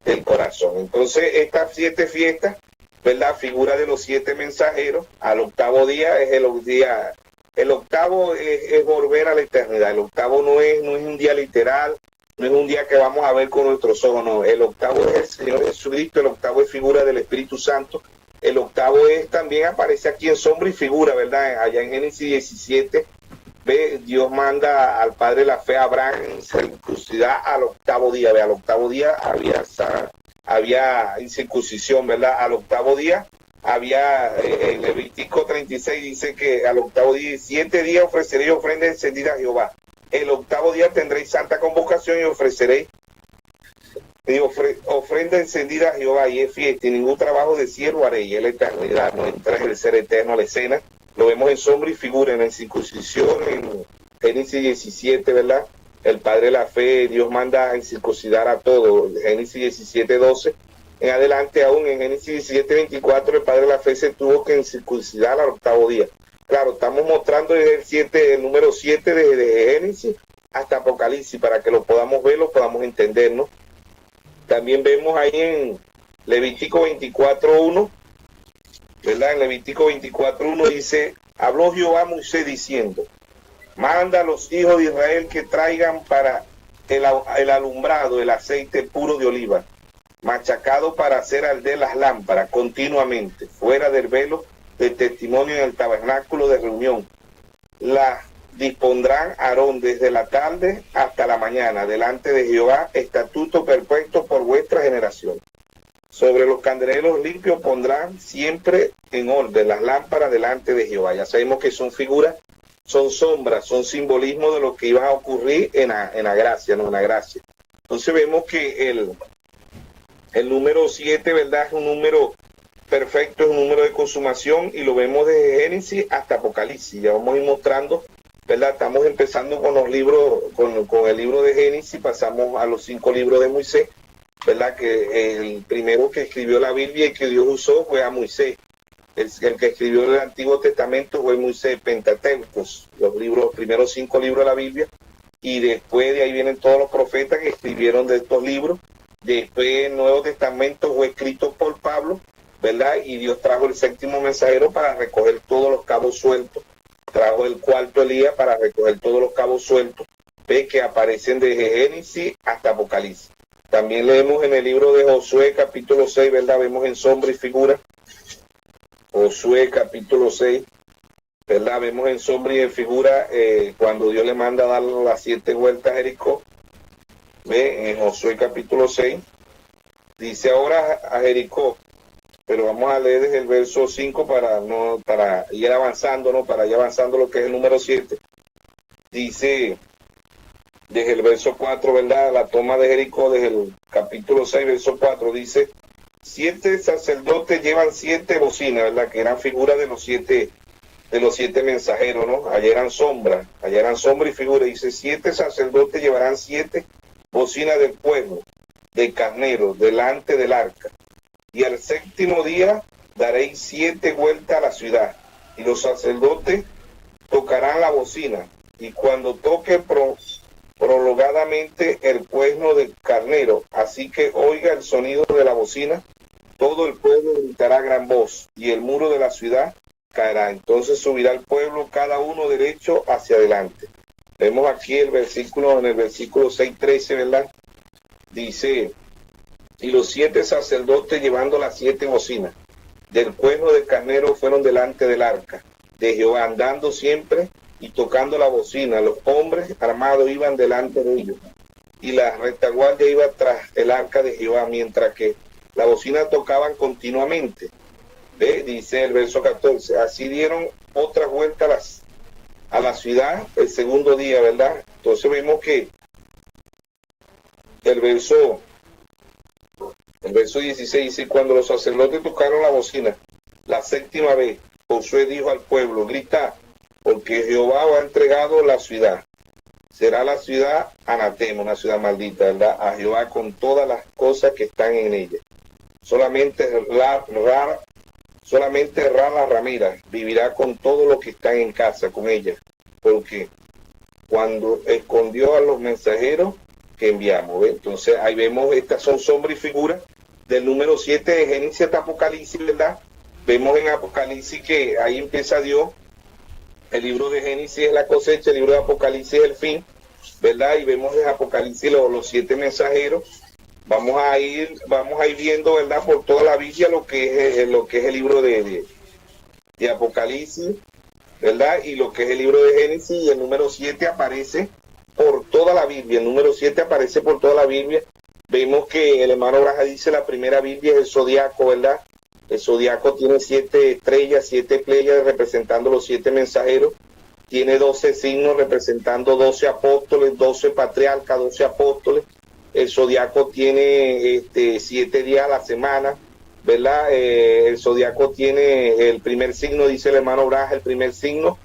del corazón. Entonces, estas 7 fiestas, ¿verdad?, figura de los 7 mensajeros. Al 8º día es el día. El 8º es volver a la eternidad. El 8º no es un día literal, no es un día que vamos a ver con nuestros ojos, no. El 8º es el Señor Jesucristo, el 8º es figura del Espíritu Santo. El 8º también aparece aquí en sombra y figura, ¿verdad? Allá en Génesis 17, ve, Dios manda al padre de la fe, Abraham, circuncidar al 8º día. Ve, al 8º día había incircuncisión, ¿verdad? Al 8º día había, en Levítico 36 dice que al 8º día, 7 días ofreceréis ofrenda encendida a Jehová. El 8º día tendréis santa convocación y ofreceréis ofrenda encendida a Jehová, y es fiesta, y ningún trabajo de siervo haréis. Es la eternidad, no entra el ser eterno a la escena. Lo vemos en sombra y figura, en la circuncisión, en Génesis 17, ¿verdad? El padre de la fe, Dios manda a circuncidar a todos. Génesis 17:12 en adelante, aún en Génesis 17:24, el padre de la fe se tuvo que circuncidar al 8º día. Claro, estamos mostrando el número 7 de Génesis hasta Apocalipsis, para que lo podamos ver, lo podamos entender, ¿no? También vemos ahí en Levítico 24:1, ¿verdad? En Levítico 24:1 dice, habló Jehová a Moisés diciendo, manda a los hijos de Israel que traigan para el alumbrado el aceite puro de oliva, machacado para hacer arder las lámparas continuamente, fuera del velo del testimonio en el tabernáculo de reunión. La dispondrán Aarón desde la tarde hasta la mañana, delante de Jehová, estatuto perpetuo por vuestra generación. Sobre los candeleros limpios pondrán siempre en orden las lámparas delante de Jehová. Ya sabemos que son figuras, son sombras, son simbolismos de lo que iba a ocurrir en la gracia, ¿no? En la gracia. Entonces vemos que el número 7, ¿verdad? Es un número perfecto, es un número de consumación y lo vemos desde Génesis hasta Apocalipsis. Ya vamos a ir mostrando, ¿verdad? Estamos empezando con los libros, con el libro de Génesis, pasamos a los 5 libros de Moisés, ¿verdad? Que el primero que escribió la Biblia y que Dios usó fue a Moisés. El que escribió el Antiguo Testamento fue Moisés, Pentateucos, los primeros 5 libros de la Biblia, y después de ahí vienen todos los profetas que escribieron de estos libros. Después el Nuevo Testamento fue escrito por Pablo, ¿verdad? Y Dios trajo el 7º mensajero para recoger todos los cabos sueltos, trajo el 4º Elías para recoger todos los cabos sueltos, ve que aparecen desde Génesis hasta Apocalipsis. También leemos en el libro de Josué capítulo 6, ¿verdad? Vemos en sombra y figura. Josué capítulo 6, ¿verdad? Vemos en sombra y en figura cuando Dios le manda a dar las 7 vueltas a Jericó. Ve en Josué capítulo 6, dice ahora a Jericó, pero vamos a leer desde el verso 5 para ir avanzando, ¿no? Para ir avanzando lo que es el número 7. Dice desde el verso 4, ¿verdad? La toma de Jericó, desde el capítulo 6, verso 4, dice, 7 sacerdotes llevan 7 bocinas, ¿verdad? Que eran figuras de los siete mensajeros, ¿no? Allá eran sombra y figura. Dice, 7 sacerdotes llevarán 7 bocinas del pueblo, de carnero, delante del arca. Y al 7º día daréis 7 vueltas a la ciudad, y los sacerdotes tocarán la bocina, y cuando toque prolongadamente el cuerno del carnero, así que oiga el sonido de la bocina, todo el pueblo gritará a gran voz, y el muro de la ciudad caerá. Entonces subirá el pueblo, cada uno derecho hacia adelante. Vemos aquí en el versículo 6:13, ¿verdad? Dice, y los 7 sacerdotes llevando las 7 bocinas del cuerno del carnero fueron delante del arca de Jehová, andando siempre y tocando la bocina. Los hombres armados iban delante de ellos, y la retaguardia iba tras el arca de Jehová, mientras que la bocina tocaban continuamente. ¿Ve? Dice el verso 14, así dieron otras vueltas a la ciudad el 2º día, ¿verdad? Entonces vemos que el verso 16 dice, cuando los sacerdotes tocaron la bocina la 7ª vez, Josué dijo al pueblo, grita, porque Jehová os ha entregado la ciudad. Será la ciudad anatema, una ciudad maldita, ¿verdad? A Jehová con todas las cosas que están en ella. Solamente la ramera vivirá con todo lo que están en casa, con ella, porque cuando escondió a los mensajeros que enviamos, ¿ve? Entonces ahí vemos, estas son sombras y figuras del número 7 de Génesis hasta Apocalipsis, ¿verdad? Vemos en Apocalipsis que ahí empieza Dios, el libro de Génesis es la cosecha, el libro de Apocalipsis es el fin, ¿verdad? Y vemos en Apocalipsis los 7 mensajeros. Vamos a ir viendo, ¿verdad? Por toda la Biblia lo que es el libro de Apocalipsis, ¿verdad? Y lo que es el libro de Génesis, y el número 7 aparece por toda la Biblia. El número 7 aparece por toda la Biblia. Vemos que el hermano Braja dice la primera Biblia es el zodiaco, ¿verdad? El zodiaco tiene 7 estrellas, 7 pléyades representando los 7 mensajeros. Tiene 12 signos representando 12 apóstoles, 12 patriarcas, 12 apóstoles. El zodiaco tiene 7 días a la semana, ¿verdad? El zodiaco tiene el primer signo, dice el hermano Braja, el primer signo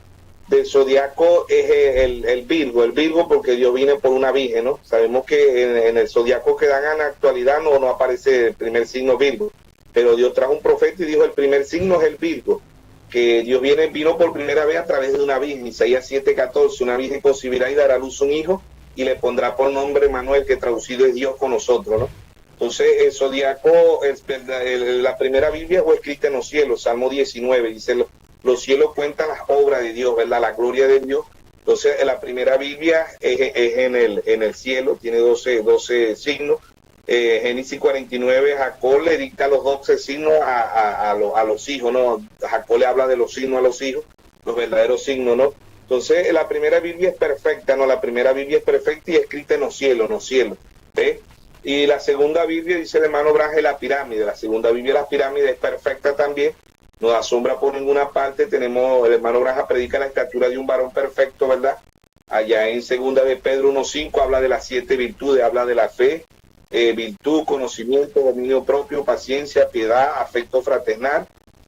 del zodiaco es el Virgo porque Dios viene por una virgen, ¿no? Sabemos que en el zodiaco que dan en la actualidad no aparece el primer signo Virgo, pero Dios trajo un profeta y dijo el primer signo es el Virgo, que Dios vino por primera vez a través de una virgen. Isaías 7:14, una virgen concebirá y dará a luz un hijo, y le pondrá por nombre Manuel, que traducido es Dios con nosotros, ¿no? Entonces, el zodiaco, la primera Biblia fue escrita en los cielos, Salmo 19, dice, los cielos cuentan las obras de Dios, ¿verdad? La gloria de Dios. Entonces, la primera Biblia es en el cielo, tiene 12 signos. Génesis 49, Jacob le dicta los 12 signos a los hijos, ¿no? Jacob le habla de los signos a los hijos, los verdaderos signos, ¿no? Entonces, la primera Biblia es perfecta, ¿no? La primera Biblia es perfecta y escrita en los cielos, ¿ves? Y la segunda Biblia, dice el hermano Braje, la pirámide. La segunda Biblia, la pirámide, es perfecta también, no asombra por ninguna parte. Tenemos, el hermano Braja predica la estatura de un varón perfecto, ¿verdad? Allá en segunda de Pedro 1.5 habla de las 7 virtudes, habla de la fe, virtud, conocimiento, dominio propio, paciencia, piedad, afecto fraternal,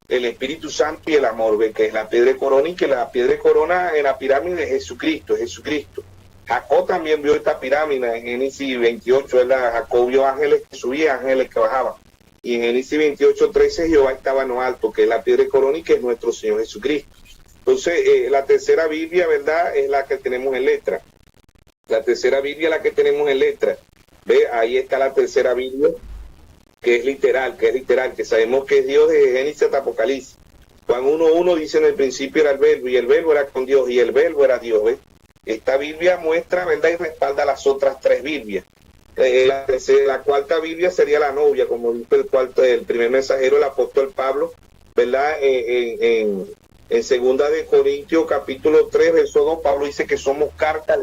el Espíritu Santo y el amor, ¿ve? Que es la piedra de corona, y que la piedra de corona en la pirámide es Jesucristo, Jacob también vio esta pirámide en Génesis 28, ¿verdad? Jacob vio ángeles que subían, ángeles que bajaban. Y en Génesis 28:13 Jehová estaba en lo alto, que es la piedra de corona y que es nuestro Señor Jesucristo. Entonces, la tercera Biblia, ¿verdad? Es la que tenemos en letra. La tercera Biblia es la que tenemos en letra. Ve, ahí está la tercera Biblia, que es literal, que sabemos que es Dios desde Génesis hasta Apocalipsis. Juan 1.1 dice: en el principio era el verbo, y el verbo era con Dios, y el verbo era Dios, ¿ves? Esta Biblia muestra, ¿verdad?, y respalda las otras 3 Biblias. La cuarta Biblia sería la novia, como dice el primer mensajero, el apóstol Pablo, ¿verdad? En segunda de Corintios, capítulo 3, verso 2, Pablo dice que somos carta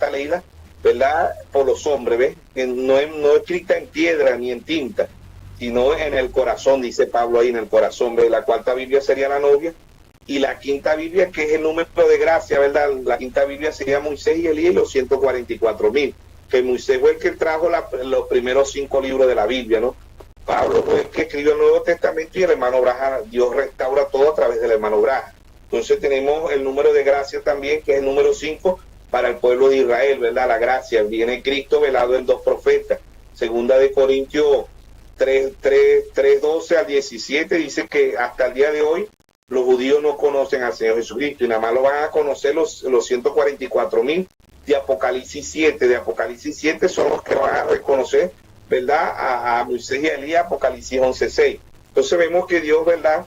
leída, ¿verdad?, por los hombres, ¿ves? Que no escrita en piedra ni en tinta, sino en el corazón, dice Pablo ahí, en el corazón, ¿ves? La cuarta Biblia sería la novia. Y la quinta Biblia, que es el número de gracia, ¿verdad? La quinta Biblia sería Moisés y Elías y los 144,000. Que Moisés fue el que trajo los primeros 5 libros de la Biblia, ¿no? Pablo fue el que escribió el Nuevo Testamento, y el hermano Braja, Dios restaura todo a través del hermano Braja. Entonces tenemos el número de gracia también, que es el número 5 para el pueblo de Israel, ¿verdad? La gracia, viene Cristo velado en 2 profetas. Segunda de Corintios 3:12 al 17 dice que hasta el día de hoy los judíos no conocen al Señor Jesucristo, y nada más lo van a conocer los 144,000 de Apocalipsis 7. De Apocalipsis 7 son los que van a reconocer, ¿verdad?, a Moisés y a Elías, Apocalipsis 11:6. Entonces vemos que Dios, ¿verdad?,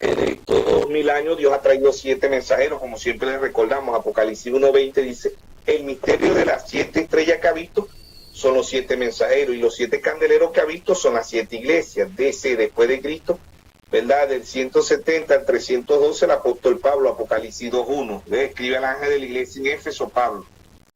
en estos 2000 años Dios ha traído 7 mensajeros, como siempre les recordamos. Apocalipsis 1:20 dice: el misterio de las 7 estrellas que ha visto son los 7 mensajeros, y los 7 candeleros que ha visto son las 7 iglesias. Después de Cristo, ¿verdad?, del 170 al 312, el apóstol Pablo, Apocalipsis 2:1, escribe al ángel de la iglesia en Éfeso, Pablo,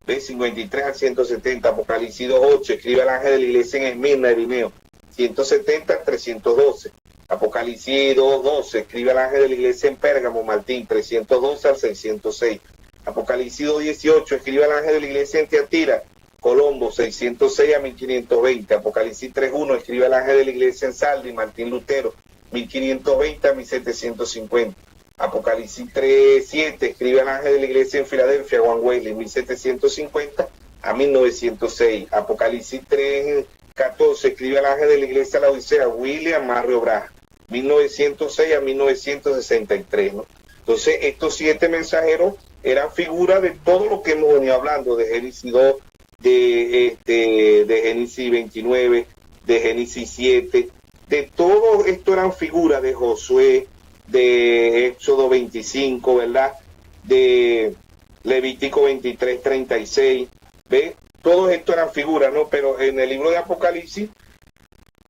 53 al 170, Apocalipsis 2:8, escribe al ángel de la iglesia en Esmirna, Irineo, 170 al 312, Apocalipsis 2:12, escribe al ángel de la iglesia en Pérgamo, Martín, 312 al 606, Apocalipsis 2:18, escribe al ángel de la iglesia en Tiatira, Colombo, 606 a 1520, Apocalipsis 3:1, escribe al ángel de la iglesia en Sardi, Martín Lutero, 1520 a 1750. Apocalipsis 3:7, escribe al ángel de la iglesia en Filadelfia, Juan Wesley, 1750 a 1906. Apocalipsis 3:14, escribe al ángel de la iglesia de la Odisea, William Mario Braja, 1906 a 1963, ¿no? Entonces, estos 7 mensajeros eran figuras de todo lo que hemos venido hablando, de Génesis 2, de Génesis 29, de Génesis 7, de todo esto eran figuras de Josué, de Éxodo 25, ¿verdad?, de Levítico 23:36, ¿ve? Todo esto eran figuras, ¿no? Pero en el libro de Apocalipsis,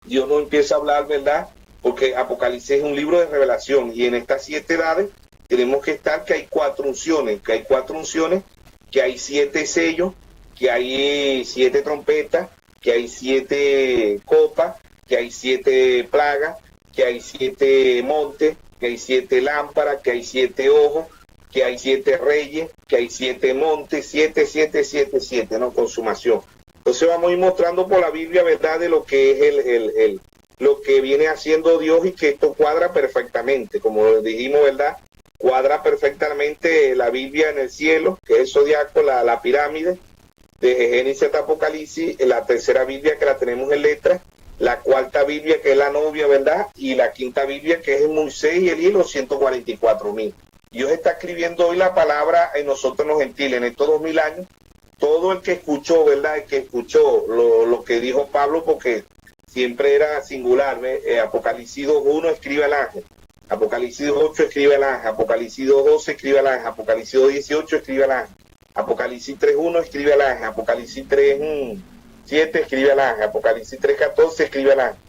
Dios no empieza a hablar, ¿verdad?, porque Apocalipsis es un libro de revelación, y en estas 7 edades tenemos que estar que hay 4 unciones, que hay 7 sellos, que hay 7 trompetas, que hay 7 copas, que hay 7 plagas, que hay 7 montes, que hay 7 lámparas, que hay 7 ojos, que hay 7 reyes, que hay 7 montes, 7, 7, 7, 7, ¿no? Consumación. Entonces vamos a ir mostrando por la Biblia, ¿verdad?, de lo que es lo que viene haciendo Dios, y que esto cuadra perfectamente, como dijimos, ¿verdad?, cuadra perfectamente la Biblia en el cielo, que es el zodiaco, la pirámide, de Génesis hasta Apocalipsis, la tercera Biblia que la tenemos en letras, la cuarta Biblia que es la novia, ¿verdad?, y la quinta Biblia que es Moisés y Elías, los 144,000. Dios está escribiendo hoy la palabra en nosotros los gentiles, en estos 2000 años. todo el que escuchó, ¿verdad? El que escuchó lo que dijo Pablo, porque siempre era singular, ¿ves? Apocalipsis 2:1 escribe el ángel, Apocalipsis 2:8 escribe el ángel, Apocalipsis 2:12 escribe el ángel, Apocalipsis 2:18 escribe el ángel, Apocalipsis 3:1 escribe el ángel, Apocalipsis 3:7 escribe el ángel, Apocalipsis 3:14 escribe el ángel.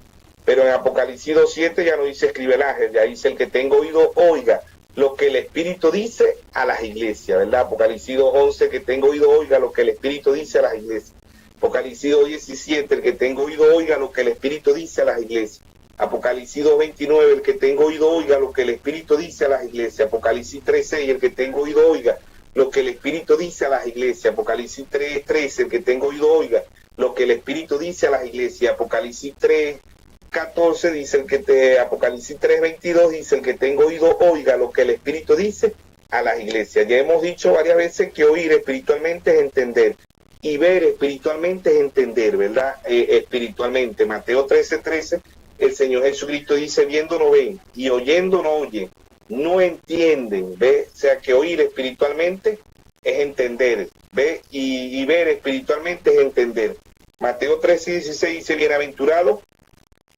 Pero en Apocalipsis 2:7 ya no dice escribe el ángel, ya dice el que tenga oído oiga lo que el Espíritu dice a las iglesias, ¿verdad? Apocalipsis 2:11, que tenga oído oiga lo que el Espíritu dice a las iglesias. Apocalipsis 2:17, el que tenga oído oiga lo que el Espíritu dice a las iglesias. Apocalipsis 2:29, el que tenga oído oiga lo que el Espíritu dice a las iglesias. Apocalipsis 3:6, el que tenga oído oiga lo que el Espíritu dice a las iglesias. Apocalipsis 3:13, el que tenga oído oiga lo que el Espíritu dice a las iglesias. Apocalipsis 3:14 dice Apocalipsis 3:22 dice el que tenga oído oiga lo que el Espíritu dice a las iglesias. Ya hemos dicho varias veces que oír espiritualmente es entender y ver espiritualmente es entender, ¿verdad? Espiritualmente. Mateo 13:13, el Señor Jesucristo dice, viendo no ven y oyendo no oyen, no entienden, ¿ve? O sea que oír espiritualmente es entender, ¿ve? Y ver espiritualmente es entender. Mateo 13:16 dice, bienaventurados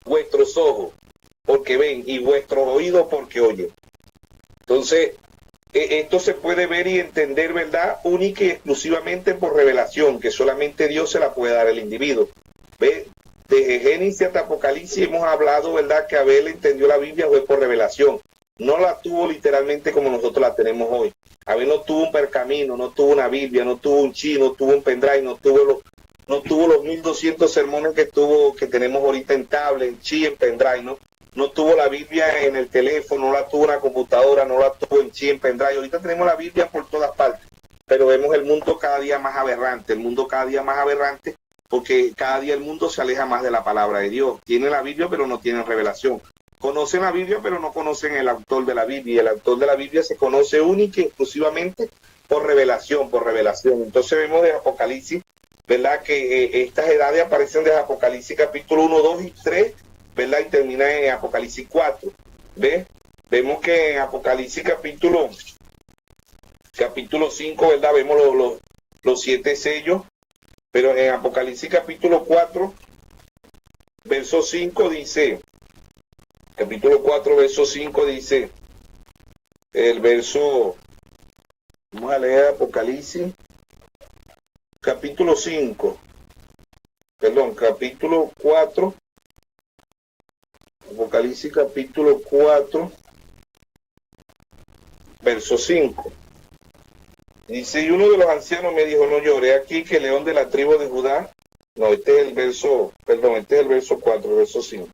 vuestros ojos porque ven y vuestros oídos porque oyen. Entonces, esto se puede ver y entender, ¿verdad? Única y exclusivamente por revelación, que solamente Dios se la puede dar al individuo. ¿Ve? Desde Génesis hasta Apocalipsis hemos hablado, ¿verdad? Que Abel entendió la Biblia fue por revelación. No la tuvo literalmente como nosotros la tenemos hoy. Abel no tuvo un pergamino, no tuvo una Biblia, no tuvo un chi, no tuvo un pendrive, no tuvo los 1200 sermones que tenemos ahorita en tablet, en chi, en pendrive, ¿no? No tuvo la Biblia en el teléfono, no la tuvo en la computadora, no la tuvo en chi, en pendrive. Ahorita tenemos la Biblia por todas partes, pero vemos el mundo cada día más aberrante, porque cada día el mundo se aleja más de la palabra de Dios. Tiene la Biblia, pero no tienen revelación. Conocen la Biblia, pero no conocen el autor de la Biblia. Y el autor de la Biblia se conoce única y exclusivamente por revelación, Entonces vemos de Apocalipsis, ¿verdad? Que estas edades aparecen desde Apocalipsis capítulo 1, 2 y 3, ¿verdad? Y termina en Apocalipsis 4, ¿ves? Vemos que en Apocalipsis capítulo 5, ¿verdad? Vemos los 7 sellos, pero en Apocalipsis capítulo 4, verso 5 dice, capítulo 4, verso 5 dice, el verso, vamos a leer Apocalipsis, capítulo 4, Apocalipsis capítulo 4, verso 5. Dice, y uno de los ancianos me dijo, no llore, aquí que el león de la tribu de Judá, no, este es el verso 4, verso 5.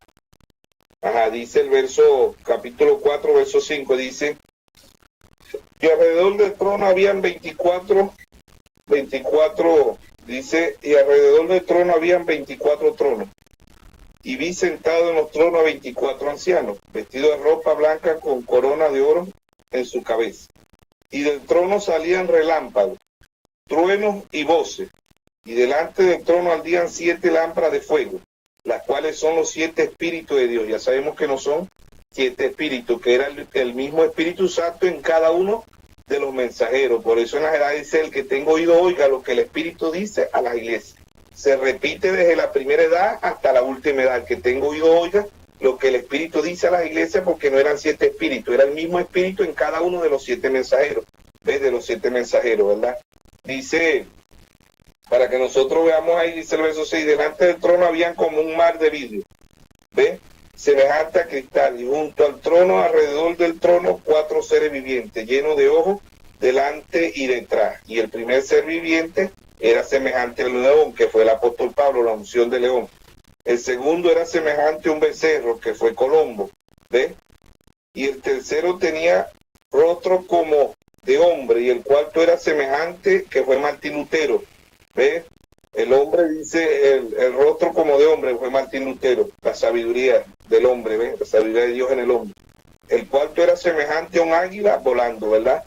Ajá, dice el verso, capítulo 4, verso 5, dice, y alrededor del trono habían 24, dice, y alrededor del trono habían 24 tronos. Y vi sentado en los tronos a 24 ancianos, vestidos de ropa blanca con corona de oro en su cabeza. Y del trono salían relámpagos, truenos y voces. Y delante del trono ardían 7 lámparas de fuego, las cuales son los 7 espíritus de Dios. Ya sabemos que no son 7 espíritus, que era el mismo Espíritu Santo en cada uno de los mensajeros. Por eso en las edades dice, el que tenga oído oiga lo que el Espíritu dice a las iglesias. Se repite desde la primera edad hasta la última edad. El que tenga oído oiga lo que el Espíritu dice a las iglesias, porque no eran 7 espíritus, era el mismo Espíritu en cada uno de los 7 mensajeros. De los 7 mensajeros, ¿verdad? Dice, para que nosotros veamos ahí, dice el verso 6, delante del trono habían como un mar de vidrio, ¿ves? Semejante a cristal, y junto al trono, alrededor del trono, 4 seres vivientes, llenos de ojos, delante y detrás. Y el primer ser viviente era semejante al león, que fue el apóstol Pablo, la unción de león. El segundo era semejante a un becerro, que fue Colombo, ¿ves? Y el tercero tenía rostro como de hombre, y el cuarto era semejante, que fue Martín Lutero, ¿ves? El hombre dice, el rostro como de hombre fue Martín Lutero, la sabiduría del hombre, ¿ves? La sabiduría de Dios en el hombre. El cuarto era semejante a un águila volando, ¿verdad?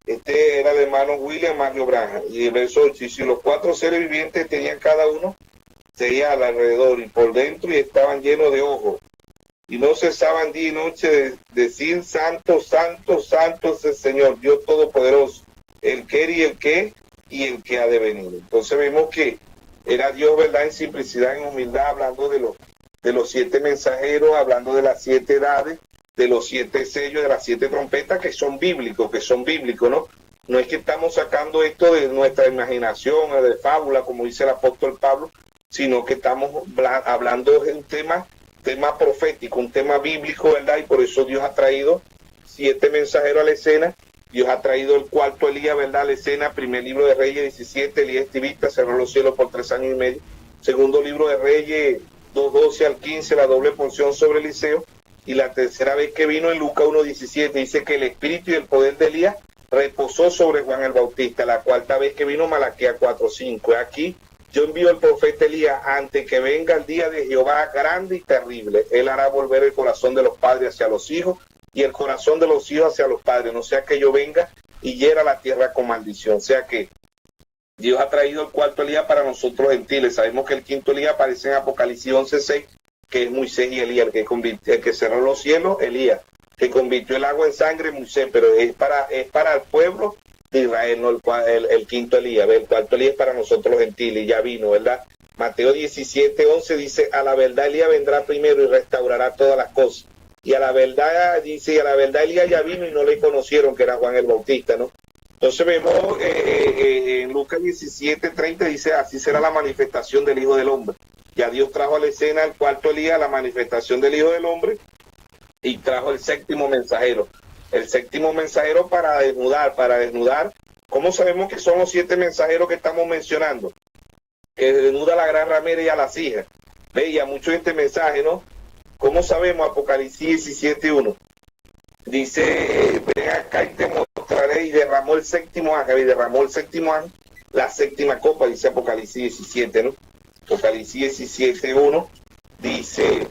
Este era de hermano William Mario Branham. Y el verso 8, y si los 4 seres vivientes tenían cada uno 6 alas alrededor y por dentro, y estaban llenos de ojos, y no cesaban día y noche de decir, santo, santo, santo es el Señor, Dios Todopoderoso, el que era y el que y el que ha de venir. Entonces vemos que era Dios, ¿verdad?, en simplicidad, en humildad, hablando de los 7 mensajeros, hablando de las 7 edades, de los 7 sellos, de las 7 trompetas, que son bíblicos, ¿no? No es que estamos sacando esto de nuestra imaginación o de fábula, como dice el apóstol Pablo, sino que estamos hablando de un tema profético, un tema bíblico, ¿verdad? Y por eso Dios ha traído 7 mensajeros a la escena. Dios ha traído el cuarto Elías, ¿verdad?, a la escena. Primer libro de Reyes 17, Elías estivista, cerró los cielos por 3 años y medio. Segundo libro de Reyes 2:12 al 15, la doble porción sobre Eliseo. Y la tercera vez que vino, en Lucas 1:17, dice que el espíritu y el poder de Elías reposó sobre Juan el Bautista. La cuarta vez que vino, Malaquías 4:5. Aquí yo envío al profeta Elías antes que venga el día de Jehová grande y terrible. Él hará volver el corazón de los padres hacia los hijos y el corazón de los hijos hacia los padres, no sea que yo venga y hiera la tierra con maldición. O sea que Dios ha traído el cuarto Elías para nosotros gentiles. Sabemos que el quinto Elías aparece en Apocalipsis 11:6, que es Moisés y Elías, el que cerró los cielos, Elías, que convirtió el agua en sangre, Moisés, pero es para el pueblo de Israel, no el quinto Elías. El cuarto Elías es para nosotros los gentiles, y ya vino, ¿verdad? Mateo 17:11 dice, a la verdad Elías vendrá primero y restaurará todas las cosas. Y a la verdad, dice, y a la verdad Elías ya vino y no le conocieron, que era Juan el Bautista, ¿no? Entonces vemos en Lucas 17:30 dice, así será la manifestación del Hijo del Hombre. Ya Dios trajo a la escena el cuarto Elías, la manifestación del Hijo del Hombre, y trajo el séptimo mensajero. El séptimo mensajero para desnudar. ¿Cómo sabemos que son los 7 mensajeros que estamos mencionando? Que desnuda a la gran ramera y a las hijas. Veía mucho este mensaje, ¿no? ¿Cómo sabemos? Apocalipsis 17:1. Dice, ven acá y te mostraré, y derramó el séptimo ángel, la séptima copa, dice Apocalipsis 17, ¿no? Apocalipsis 17:1 dice,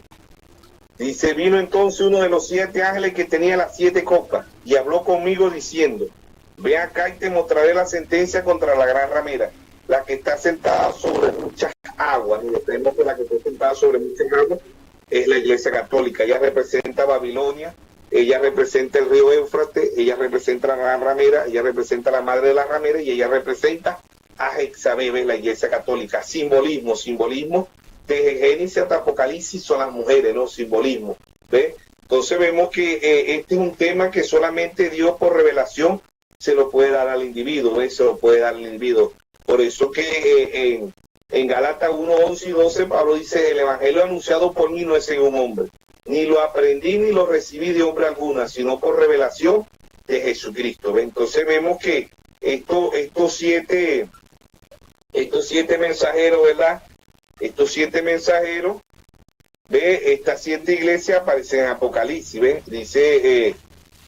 vino entonces uno de los 7 ángeles que tenía las 7 copas, y habló conmigo diciendo, ven acá y te mostraré la sentencia contra la gran ramera, la que está sentada sobre muchas aguas. Y tenemos que la que está sentada sobre muchas aguas es la Iglesia Católica. Ella representa a Babilonia, ella representa el río Éufrates, ella representa a la gran ramera, ella representa a la madre de la ramera, y ella representa a Jezabel, la Iglesia Católica. Simbolismo, desde Génesis hasta Apocalipsis son las mujeres, ¿no? Simbolismo, ¿ves? Entonces vemos que este es un tema que solamente Dios por revelación se lo puede dar al individuo, ¿ves? Se lo puede dar al individuo. Por eso que en Gálatas 1:11 y 12 Pablo dice, el evangelio anunciado por mí no es según hombre, ni lo aprendí ni lo recibí de hombre alguna, sino por revelación de Jesucristo. ¿Ve? Entonces vemos que estos siete mensajeros, ¿verdad? Estos 7 mensajeros, ¿ve? Estas 7 iglesias aparecen en Apocalipsis, ¿ven? Dice,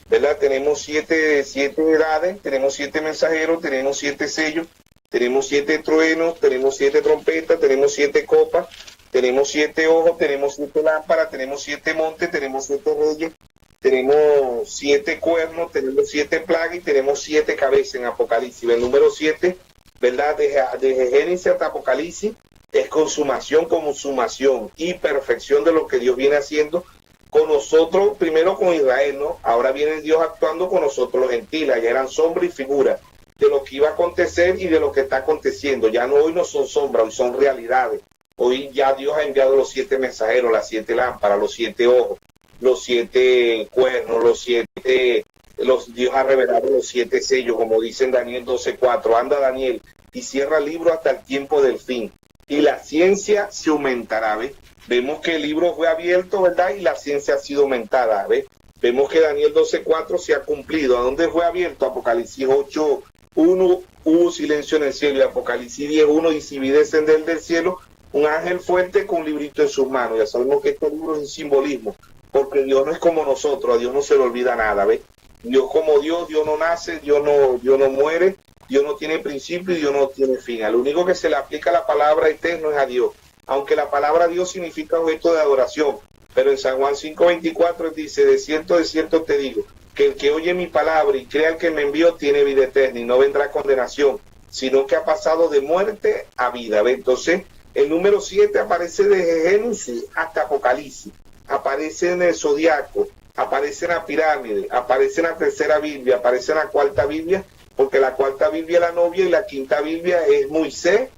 ¿verdad? Tenemos 7 edades, tenemos 7 mensajeros, tenemos 7 sellos, tenemos 7 truenos, tenemos 7 trompetas, tenemos 7 copas, tenemos 7 ojos, tenemos 7 lámparas, tenemos 7 montes, tenemos 7 reyes, tenemos 7 cuernos, tenemos 7 plagas y tenemos 7 cabezas en Apocalipsis. El número 7, ¿verdad? Desde Génesis hasta Apocalipsis es consumación y perfección de lo que Dios viene haciendo con nosotros, primero con Israel, ¿no? Ahora viene Dios actuando con nosotros los gentiles. Allá eran sombra y figura de lo que iba a acontecer y de lo que está aconteciendo. Ya no, hoy no son sombras, hoy son realidades. Hoy ya Dios ha enviado los 7 mensajeros, las 7 lámparas, los 7 ojos, los 7 cuernos, Dios ha revelado los 7 sellos, como dice en Daniel 12:4. Anda, Daniel, y cierra el libro hasta el tiempo del fin. Y la ciencia se aumentará, ¿ves? Vemos que el libro fue abierto, ¿verdad? Y la ciencia ha sido aumentada, ¿ves? Vemos que Daniel 12:4 se ha cumplido. ¿A dónde fue abierto? Apocalipsis 8:1, hubo silencio en el cielo. Y Apocalipsis 10:1, y si vi descender del cielo un ángel fuerte con un librito en sus manos. Ya sabemos que este libro es un simbolismo, porque Dios no es como nosotros, a Dios no se le olvida nada, ¿ves? Dios como Dios no nace, Dios no muere, Dios no tiene principio y Dios no tiene fin. Al único que se le aplica la palabra eterno es a Dios. Aunque la palabra Dios significa objeto de adoración. Pero en San Juan 5:24 dice, de cierto te digo, que el que oye mi palabra y crea el que me envió tiene vida eterna y no vendrá a condenación, sino que ha pasado de muerte a vida. ¿Ve? Entonces, el número 7 aparece desde Génesis hasta Apocalipsis. Aparece en el zodiaco, aparece en la pirámide, aparece en la tercera Biblia, aparece en la cuarta Biblia, porque la cuarta Biblia es la novia y la quinta Biblia es Moisés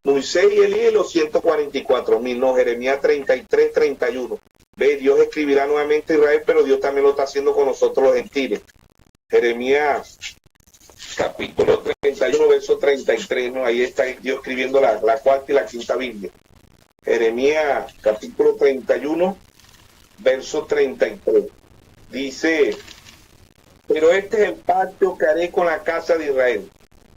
y Elías y los 144,000, no, Jeremías 33, 31. Ve, Dios escribirá nuevamente a Israel, pero Dios también lo está haciendo con nosotros los gentiles. Jeremías capítulo 31, verso 33, ¿no? Ahí está Dios escribiendo la cuarta y la quinta Biblia. Jeremías capítulo 31, verso 33. Dice, pero este es el pacto que haré con la casa de Israel.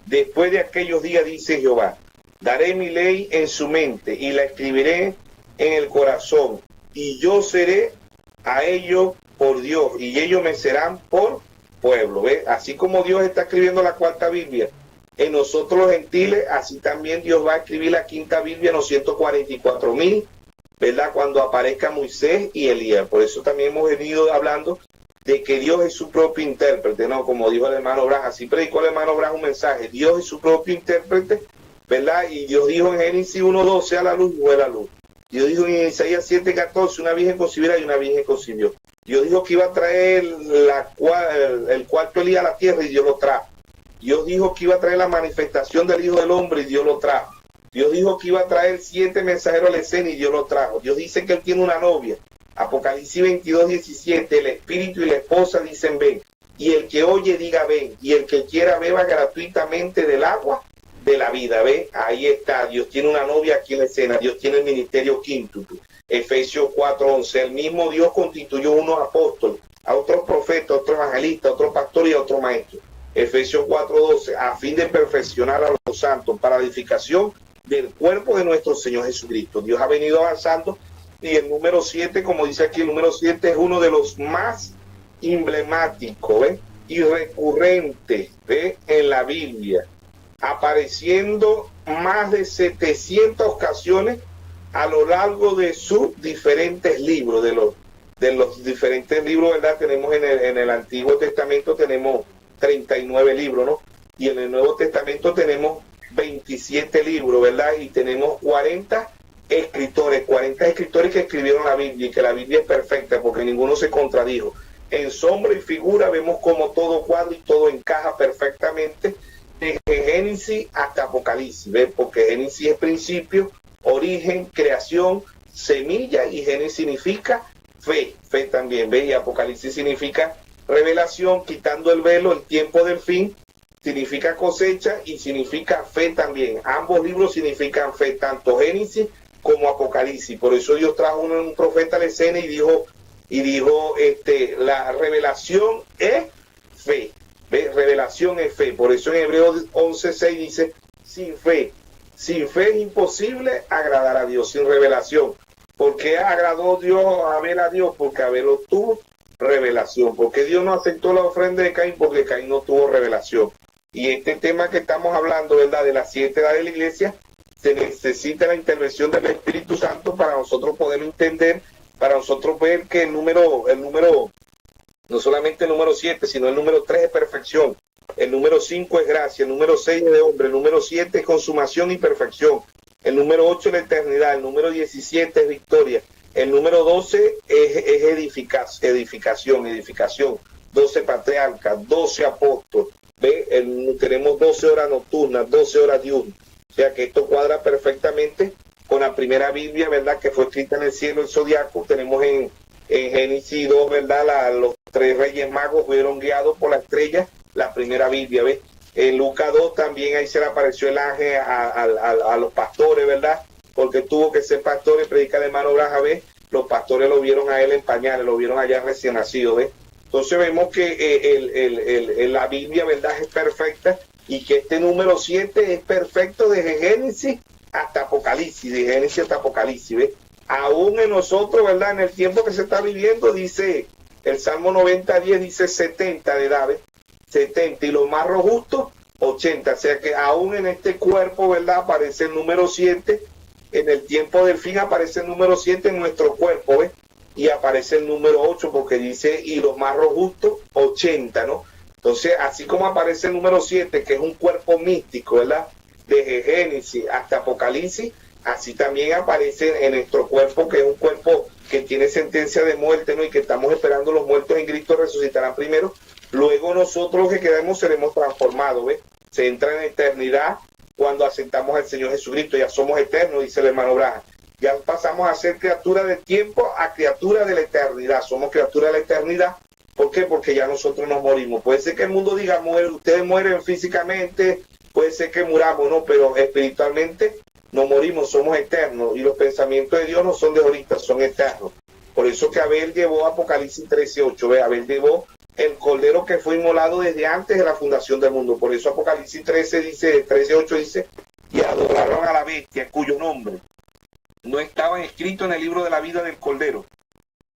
Después de aquellos días, dice Jehová, daré mi ley en su mente y la escribiré en el corazón. Y yo seré a ellos por Dios y ellos me serán por pueblo. ¿Ve? Así como Dios está escribiendo la cuarta Biblia en nosotros los gentiles, así también Dios va a escribir la quinta Biblia en los 144,000, ¿verdad? Cuando aparezca Moisés y Elías. Por eso también hemos venido hablando de que Dios es su propio intérprete, ¿no? Como dijo el hermano Braj, así predicó el hermano Braj un mensaje. Dios es su propio intérprete, ¿verdad? Y Dios dijo en Génesis 1:12, sea la luz, fue la luz. Dios dijo en Isaías 7:14, una virgen concibirá y una virgen concibió. Dios dijo que iba a traer el cuarto Elías a la tierra y Dios lo trajo. Dios dijo que iba a traer la manifestación del Hijo del Hombre y Dios lo trajo. Dios dijo que iba a traer 7 mensajeros a la escena y Dios lo trajo. Dios dice que Él tiene una novia. Apocalipsis 22:17, el espíritu y la esposa dicen ven. Y el que oye diga ven. Y el que quiera beba gratuitamente del agua de la vida. ¿Ve? Ahí está. Dios tiene una novia aquí en la escena. Dios tiene el ministerio quíntuple. Efesios 4:11. El mismo Dios constituyó unos apóstoles, a otros profetas, a otros evangelistas, a otros pastores y a otros maestros. Efesios 4:12. A fin de perfeccionar a los santos para la edificación del cuerpo de nuestro Señor Jesucristo. Dios ha venido avanzando. Y el número 7, como dice aquí, el número 7 es uno de los más emblemáticos, ¿ve? Y recurrentes, ¿ve? En la Biblia, apareciendo más de 700 ocasiones a lo largo de sus diferentes libros, de los diferentes libros, ¿verdad? Tenemos en el Antiguo Testamento tenemos 39 libros, ¿no? Y en el Nuevo Testamento tenemos 27 libros, ¿verdad? Y tenemos 40 escritores que escribieron la Biblia, y que la Biblia es perfecta porque ninguno se contradijo. En sombra y figura vemos como todo cuadra y todo encaja perfectamente desde Génesis hasta Apocalipsis, ¿ves? Porque Génesis es principio, origen, creación, semilla, y Génesis significa fe también, ¿ves? Y Apocalipsis significa revelación, quitando el velo, el tiempo del fin, significa cosecha y significa fe también. Ambos libros significan fe, tanto Génesis como Apocalipsis. Por eso Dios trajo un profeta a la escena y dijo, la revelación es fe. ¿Ve? Revelación es fe. Por eso en Hebreos 11:6 dice, sin fe es imposible agradar a Dios, sin revelación. ¿Por qué agradó Dios a Abel a Dios? Porque Abel obtuvo revelación. Porque Dios no aceptó la ofrenda de Caín, porque Caín no tuvo revelación. Y este tema que estamos hablando, ¿verdad? De las 7 edades de la iglesia, se necesita la intervención del Espíritu Santo para nosotros poder entender, para nosotros ver que el número, no solamente el número 7, sino el número 3 es perfección, el número 5 es gracia, el número 6 es de hombre, el número 7 es consumación y perfección, el número 8 es la eternidad, el número 17 es victoria, el número 12 es edificación, 12 patriarcas, 12 apóstoles, ¿ve? Tenemos 12 horas nocturnas, 12 horas diurnas. O sea que esto cuadra perfectamente con la primera Biblia, ¿verdad? Que fue escrita en el cielo, el zodiaco. Tenemos en Génesis 2, ¿verdad? Los 3 reyes magos fueron guiados por la estrella, la primera Biblia, ¿ves? En Lucas 2 también ahí se le apareció el ángel a los pastores, ¿verdad? Porque tuvo que ser pastor, y predica el hermano Braja, ¿ves? Los pastores lo vieron a él en pañales, lo vieron allá recién nacido, ¿ves? Entonces vemos que la Biblia, ¿verdad? Es perfecta. Y que este número 7 es perfecto desde Génesis hasta Apocalipsis, de Génesis hasta Apocalipsis, ¿ves? Aún en nosotros, ¿verdad? En el tiempo que se está viviendo, dice el Salmo 90:10, dice 70 de edad, ¿ves? 70, y los más robustos, 80. O sea que aún en este cuerpo, ¿verdad? Aparece el número 7, en el tiempo del fin aparece el número 7 en nuestro cuerpo, ¿ves? Y aparece el número 8 porque dice, y los más robustos, 80, ¿no? Entonces, así como aparece el número 7, que es un cuerpo místico, ¿verdad? Desde Génesis hasta Apocalipsis, así también aparece en nuestro cuerpo, que es un cuerpo que tiene sentencia de muerte, ¿no? Y que estamos esperando los muertos en Cristo resucitarán primero. Luego nosotros los que quedemos seremos transformados, ¿ves? Se entra en eternidad cuando aceptamos al Señor Jesucristo, ya somos eternos, dice el hermano Braja. Ya pasamos a ser criatura del tiempo a criatura de la eternidad. Somos criatura de la eternidad. ¿Por qué? Porque ya nosotros nos morimos. Puede ser que el mundo diga, ustedes mueren físicamente, puede ser que muramos, no, pero espiritualmente no morimos, somos eternos. Y los pensamientos de Dios no son de ahorita, son eternos. Por eso que Abel llevó Apocalipsis 13:8, ¿ve? Abel llevó el cordero que fue inmolado desde antes de la fundación del mundo. Por eso Apocalipsis 13:8 dice, y adoraron a la bestia cuyo nombre no estaban escritos en el libro de la vida del cordero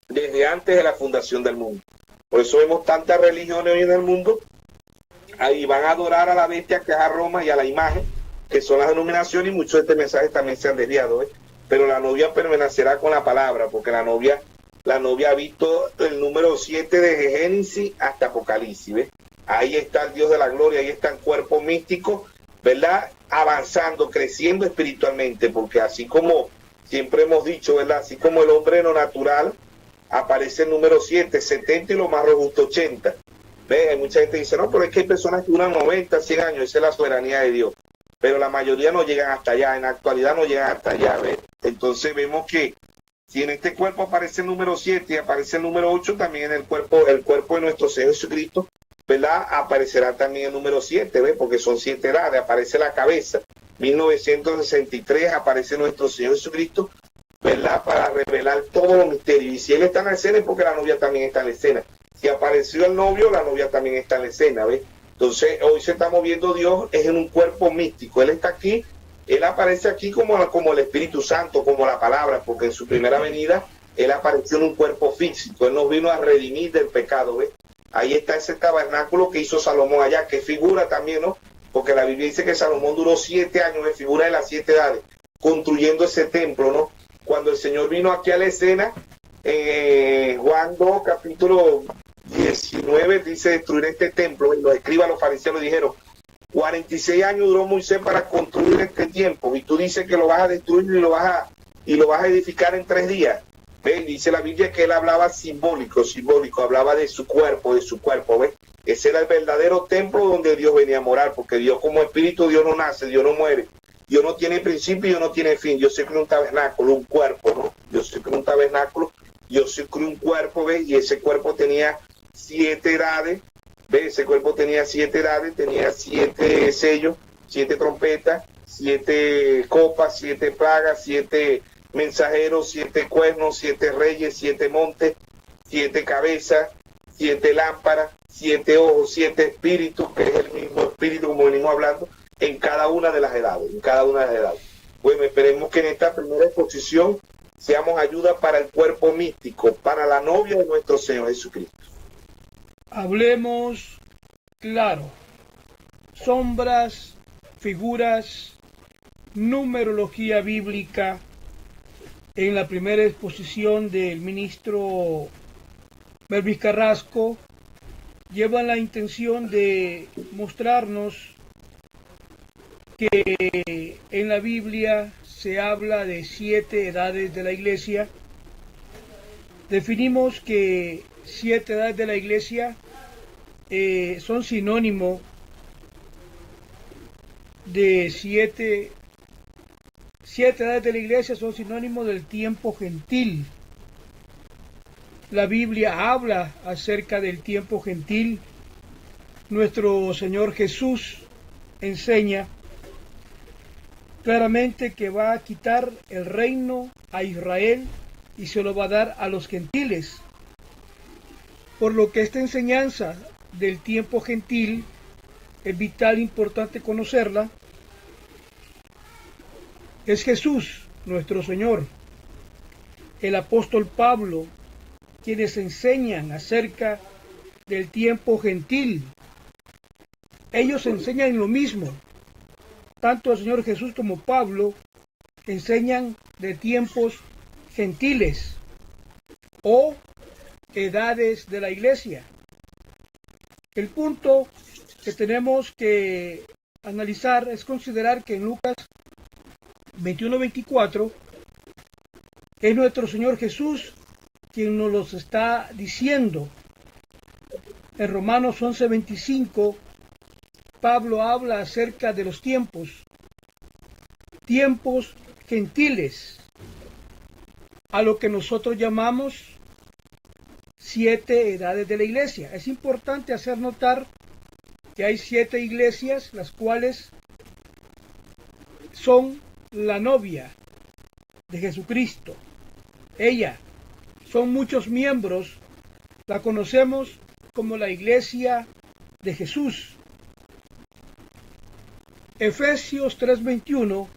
desde antes de la fundación del mundo. Por eso vemos tantas religiones hoy en el mundo. Ahí van a adorar a la bestia, que es a Roma, y a la imagen, que son las denominaciones, y muchos de estos mensajes también se han desviado, ¿eh? Pero la novia permanecerá con la palabra, porque la novia ha visto el número 7 de Génesis hasta Apocalipsis, ¿ves? Ahí está el Dios de la gloria, ahí está el cuerpo místico, ¿verdad? Avanzando, creciendo espiritualmente, porque así como siempre hemos dicho, ¿verdad? Así como el hombre no natural, aparece el número 7, 70 y lo más robusto 80. ¿Ves? Hay mucha gente que dice, no, pero es que hay personas que duran 90, 100 años, esa es la soberanía de Dios. Pero la mayoría no llegan hasta allá, en la actualidad no llegan hasta allá, ¿ves? Entonces vemos que si en este cuerpo aparece el número 7 y aparece el número 8, también en el cuerpo de nuestro Señor Jesucristo, ¿verdad? Aparecerá también el número 7, ¿ves? Porque son 7 edades, aparece la cabeza. 1963 aparece nuestro Señor Jesucristo, ¿verdad? Para revelar todos los misterios. Y si Él está en la escena es porque la novia también está en la escena. Si apareció el novio, la novia también está en la escena, ¿ves? Entonces, hoy se está moviendo Dios, es en un cuerpo místico. Él está aquí, Él aparece aquí como el Espíritu Santo, como la palabra, porque en su primera venida, Él apareció en un cuerpo físico. Él nos vino a redimir del pecado, ¿ves? Ahí está ese tabernáculo que hizo Salomón allá, que figura también, ¿no? Porque la Biblia dice que Salomón duró 7 años, en figura de las 7 edades, construyendo ese templo, ¿no? Cuando el Señor vino aquí a la escena, Juan 2, capítulo 19, dice destruir este templo, y los escribas, los fariseos le dijeron, 46 años duró Moisés para construir este tiempo, y tú dices que lo vas a destruir y lo vas a edificar en 3 días. ¿Ves? Dice la Biblia que él hablaba simbólico, hablaba de su cuerpo, ¿ves? Ese era el verdadero templo donde Dios venía a morar, porque Dios como espíritu, Dios no nace, Dios no muere, Dios no tiene principio, Dios no tiene fin. Dios siempre un tabernáculo, un cuerpo, ¿no? Dios siempre un tabernáculo, Dios siempre un cuerpo, ¿ves? Y ese cuerpo tenía 7 edades, ¿ves? Ese cuerpo tenía 7 edades, tenía 7 sellos, 7 trompetas, 7 copas, 7 plagas, 7 mensajeros, 7 cuernos, 7 reyes, 7 montes, 7 cabezas, 7 lámparas, 7 ojos, 7 espíritus, que es el mismo espíritu como venimos hablando, en cada una de las edades, Bueno, esperemos que en esta primera exposición seamos ayuda para el cuerpo místico, para la novia de nuestro Señor Jesucristo. Hablemos claro. Sombras, figuras, numerología bíblica. En la primera exposición del ministro Melvis Carrasco llevan la intención de mostrarnos que en la Biblia se habla de 7 edades de la iglesia. Definimos que 7 edades de la iglesia son sinónimo de 7 edades de la iglesia, son sinónimo del tiempo gentil. La Biblia habla acerca del tiempo gentil. Nuestro Señor Jesús enseña claramente que va a quitar el reino a Israel y se lo va a dar a los gentiles. Por lo que esta enseñanza del tiempo gentil es vital e importante conocerla. Es Jesús, nuestro Señor, el apóstol Pablo, quienes enseñan acerca del tiempo gentil. Ellos enseñan lo mismo. Tanto el Señor Jesús como Pablo enseñan de tiempos gentiles o edades de la iglesia. El punto que tenemos que analizar es considerar que en Lucas 21:24 es nuestro Señor Jesús quien nos los está diciendo. En Romanos 11:25, Pablo habla acerca de los tiempos gentiles, a lo que nosotros llamamos 7 edades de la iglesia. Es importante hacer notar que hay 7 iglesias, las cuales son la novia de Jesucristo. Ella, son muchos miembros, la conocemos como la iglesia de Jesús. Efesios 3:21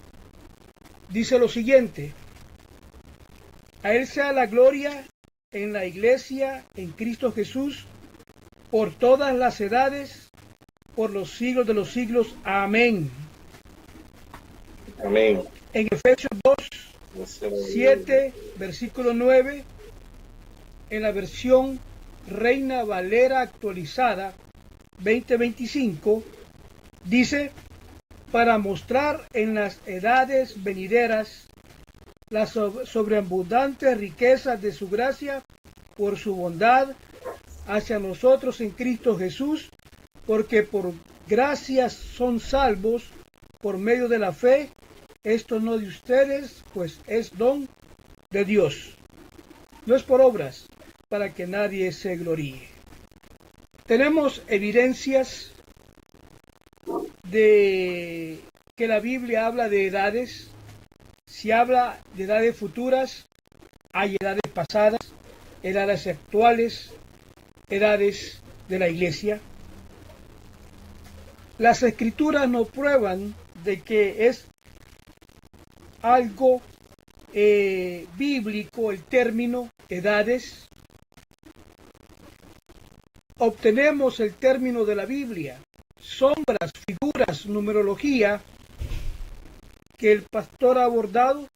dice lo siguiente: a Él sea la gloria en la iglesia, en Cristo Jesús, por todas las edades, por los siglos de los siglos. Amén. Amén. En Efesios 2:7, versículo 9, en la versión Reina Valera actualizada 2025, dice: para mostrar en las edades venideras las sobreabundantes riquezas de su gracia por su bondad hacia nosotros en Cristo Jesús, porque por gracia son salvos por medio de la fe, esto no de ustedes, pues es don de Dios, no es por obras, para que nadie se gloríe. Tenemos evidencias de que la Biblia habla de edades. Si habla de edades futuras, hay edades pasadas, edades actuales, edades de la iglesia. Las escrituras nos prueban de que es algo bíblico el término edades. Obtenemos el término de la Biblia, sombras, figuras, numerología, que el pastor ha abordado,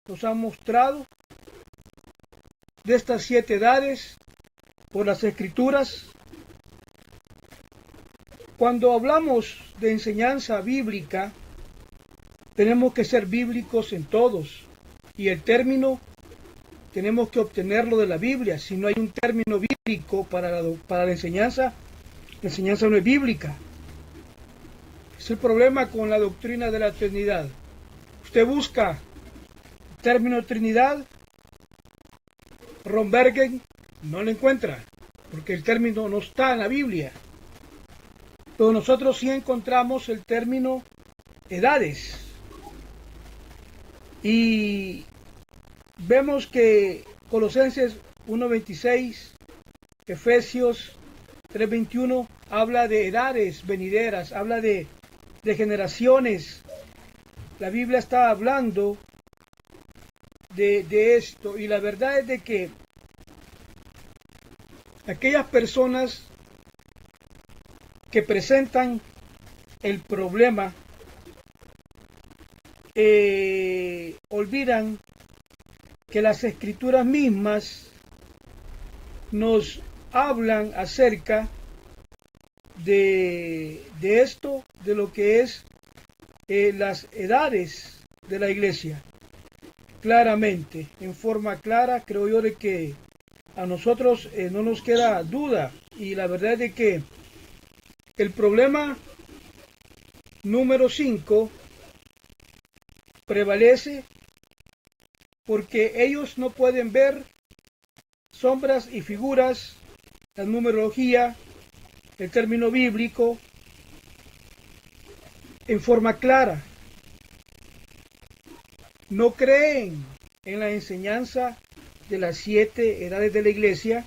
nos ha mostrado de estas 7 edades por las escrituras. Cuando hablamos de enseñanza bíblica, tenemos que ser bíblicos en todos, y el término tenemos que obtenerlo de la Biblia. Si no hay un término bíblico para la enseñanza no es bíblica. Es el problema con la doctrina de la Trinidad. Usted busca el término Trinidad, Rombergen, no lo encuentra, porque el término no está en la Biblia. Pero nosotros sí encontramos el término edades. Y vemos que Colosenses 1:26, Efesios 3:21 habla de edades venideras, habla de generaciones. La Biblia está hablando de esto, y la verdad es de que aquellas personas que presentan el problema olvidan que las escrituras mismas nos hablan acerca de esto, de lo que es las edades de la iglesia. Claramente, en forma clara, creo yo de que a nosotros no nos queda duda, y la verdad es de que el problema número 5 prevalece porque ellos no pueden ver sombras y figuras, la numerología, el término bíblico en forma clara. No creen en la enseñanza de las 7 edades de la iglesia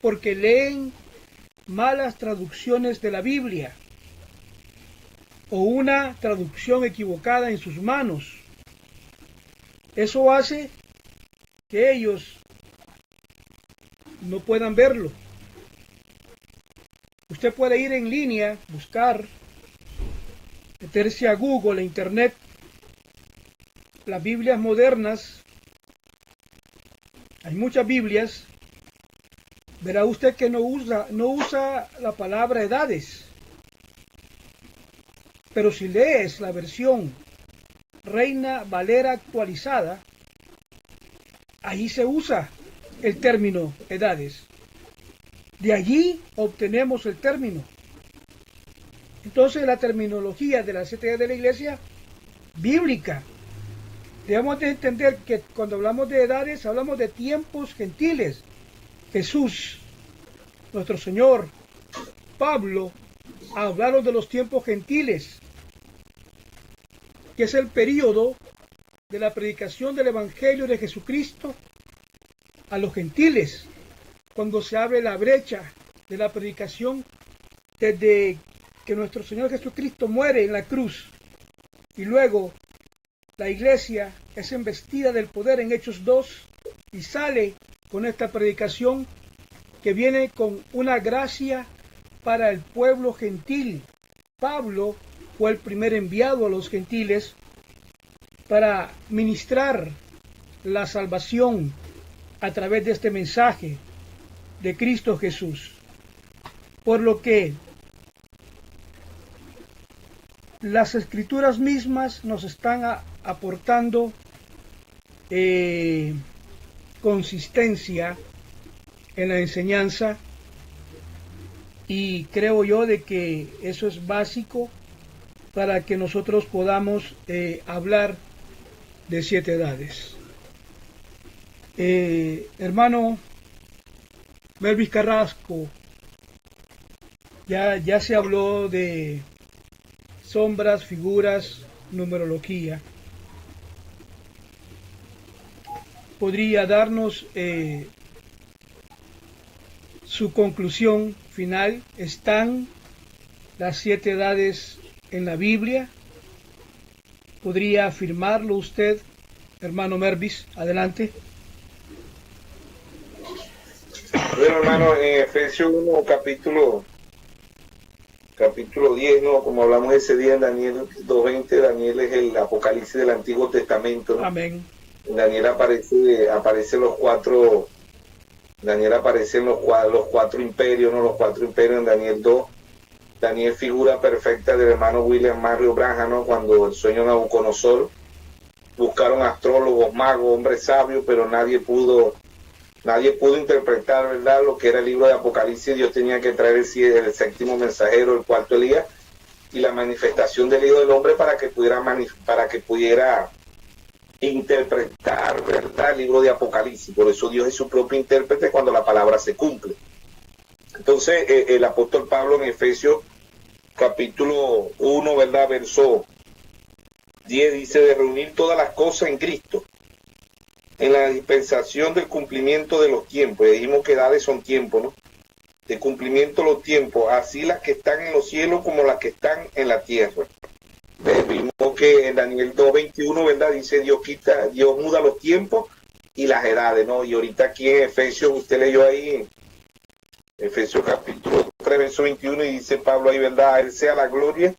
porque leen malas traducciones de la Biblia o una traducción equivocada en sus manos. Eso hace que ellos no puedan verlo. Usted puede ir en línea, buscar, meterse a Google, a Internet, las Biblias modernas. Hay muchas Biblias. Verá usted que no usa la palabra edades. Pero si lees la versión Reina Valera actualizada, ahí se usa el término edades. De allí obtenemos el término. Entonces la terminología de las 7 edades de la iglesia bíblica. Debemos de entender que cuando hablamos de edades hablamos de tiempos gentiles. Jesús, nuestro Señor, Pablo, hablaron de los tiempos gentiles, que es el período de la predicación del Evangelio de Jesucristo a los gentiles, cuando se abre la brecha de la predicación desde que nuestro Señor Jesucristo muere en la cruz y luego la iglesia es embestida del poder en Hechos 2 y sale con esta predicación que viene con una gracia para el pueblo gentil. Pablo fue el primer enviado a los gentiles para ministrar la salvación a través de este mensaje de Cristo Jesús. Por lo que las escrituras mismas nos están aportando consistencia en la enseñanza, y creo yo de que eso es básico para que nosotros podamos hablar de 7 edades. Hermano Melvis Carrasco, ya se habló de sombras, figuras, numerología. ¿Podría darnos su conclusión final? ¿Están las 7 edades en la Biblia? ¿Podría afirmarlo usted, hermano Melvis? Adelante. Bueno, hermano, en Efesios 1, capítulo 10, ¿no? Como hablamos ese día en Daniel 2:20, Daniel es el Apocalipsis del Antiguo Testamento, ¿no? Amén. Daniel aparece los cuatro, Daniel aparece en los cuatro imperios, ¿no? Los 4 imperios en Daniel 2. Daniel figura perfecta del hermano William Mario Branham, ¿no? Cuando el sueño de Nabucodonosor, buscaron astrólogos, magos, hombres sabios, pero nadie pudo interpretar, ¿verdad?, lo que era el libro de Apocalipsis. Dios tenía que traer el 7º mensajero, el 4º Elías, y la manifestación del Hijo del Hombre para que pudiera interpretar, ¿verdad?, el libro de Apocalipsis. Por eso Dios es su propio intérprete cuando la palabra se cumple. Entonces el apóstol Pablo en Efesios capítulo 1, ¿verdad?, verso 10 dice: de reunir todas las cosas en Cristo, en la dispensación del cumplimiento de los tiempos. Y dijimos que edades son tiempos, ¿no? De cumplimiento de los tiempos, así las que están en los cielos como las que están en la tierra. Vimos que en Daniel 2:21, ¿verdad?, dice Dios muda los tiempos y las edades, ¿no? Y ahorita aquí en Efesios, usted leyó ahí, Efesios capítulo 3, verso 21, y dice Pablo ahí, ¿verdad?, a él sea la gloria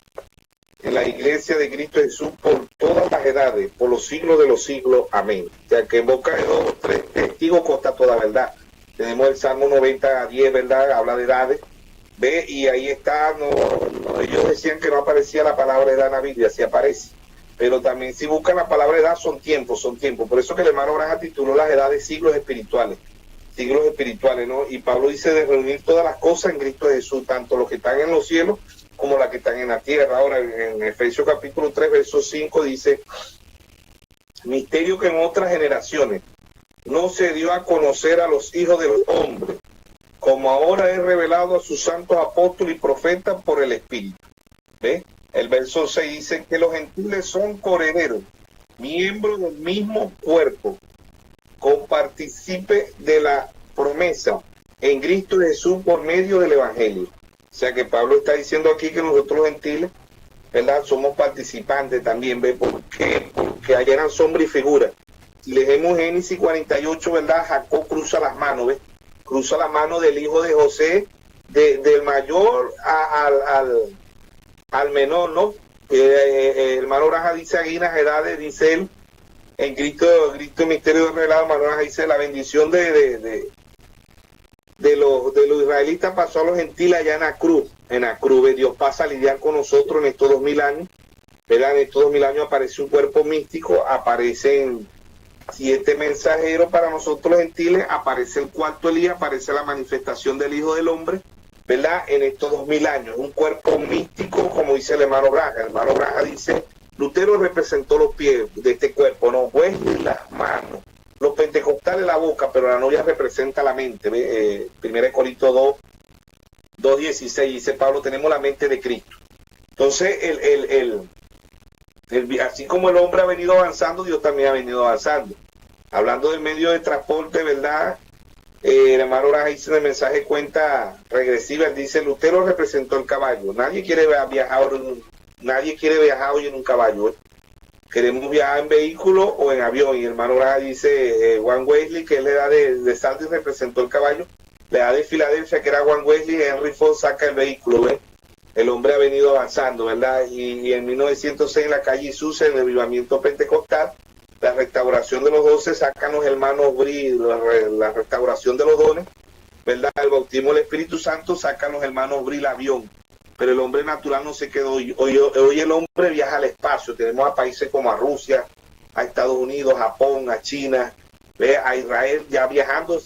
en la iglesia de Cristo Jesús por todas las edades, por los siglos de los siglos. Amén. O sea que en boca de 2 o 3 testigos consta toda verdad. Tenemos el Salmo 90:10, ¿verdad?, habla de edades. Ve, y ahí está, ellos decían que no aparecía la palabra edad en la Biblia, sí aparece. Pero también si buscan la palabra edad son tiempos. Por eso que el hermano Branham tituló las edades siglos espirituales, ¿no? Y Pablo dice de reunir todas las cosas en Cristo Jesús, tanto los que están en los cielos como las que están en la tierra. Ahora en Efesios capítulo 3, verso 5 dice: misterio que en otras generaciones no se dio a conocer a los hijos de los hombres, como ahora es revelado a sus santos apóstoles y profetas por el Espíritu. ¿Ve? El verso 6 dice que los gentiles son coherederos, miembros del mismo cuerpo, compartícipe de la promesa en Cristo Jesús por medio del Evangelio. O sea que Pablo está diciendo aquí que nosotros los gentiles, ¿verdad?, somos participantes también. ¿Ve? Porque allá eran sombra y figura. Si leemos Génesis 48, ¿verdad?, Jacob cruza las manos, ¿ve? Cruza la mano del hijo de José, del mayor al menor, ¿no? El hermano Branham dice aquí en las edades, dice él, en Cristo misterio revelado, hermano Branham dice: la bendición de los israelitas pasó a los gentiles allá en la cruz. En la cruz, Dios pasa a lidiar con nosotros en estos 2000 años, ¿verdad? En estos 2000 años aparece un cuerpo místico, aparecen 7 mensajeros para nosotros los gentiles, aparece el cuarto Elías, aparece la manifestación del Hijo del Hombre, ¿verdad? En estos 2000 años, un cuerpo místico, como dice el hermano Braga. El hermano Braga dice, Lutero representó los pies de este cuerpo, no, pues las manos. Los pentecostales la boca, pero la novia representa la mente. 1 Corintios 2:16 dice Pablo, tenemos la mente de Cristo. Entonces, así como el hombre ha venido avanzando, Dios también ha venido avanzando. Hablando del medio de transporte, ¿verdad? El hermano Oraja dice en el mensaje cuenta regresiva, él dice, Lutero representó el caballo. Nadie quiere viajar hoy en un caballo, ¿eh? Queremos viajar en vehículo o en avión. Y el hermano Oraja dice, Juan Wesley, que es la edad de Sardis, representó el caballo. La edad de Filadelfia, que era Juan Wesley, Henry Ford saca el vehículo, ¿ves? El hombre ha venido avanzando, ¿verdad? Y en 1906 en la calle Isusa, en el avivamiento pentecostal, la restauración de los 12, sacan los hermanos Bri, la restauración de los dones, ¿verdad? El bautismo del Espíritu Santo, sacan los hermanos Bri el avión. Pero el hombre natural no se quedó. Hoy el hombre viaja al espacio. Tenemos a países como a Rusia, a Estados Unidos, Japón, a China, ¿ve? A Israel, ya viajando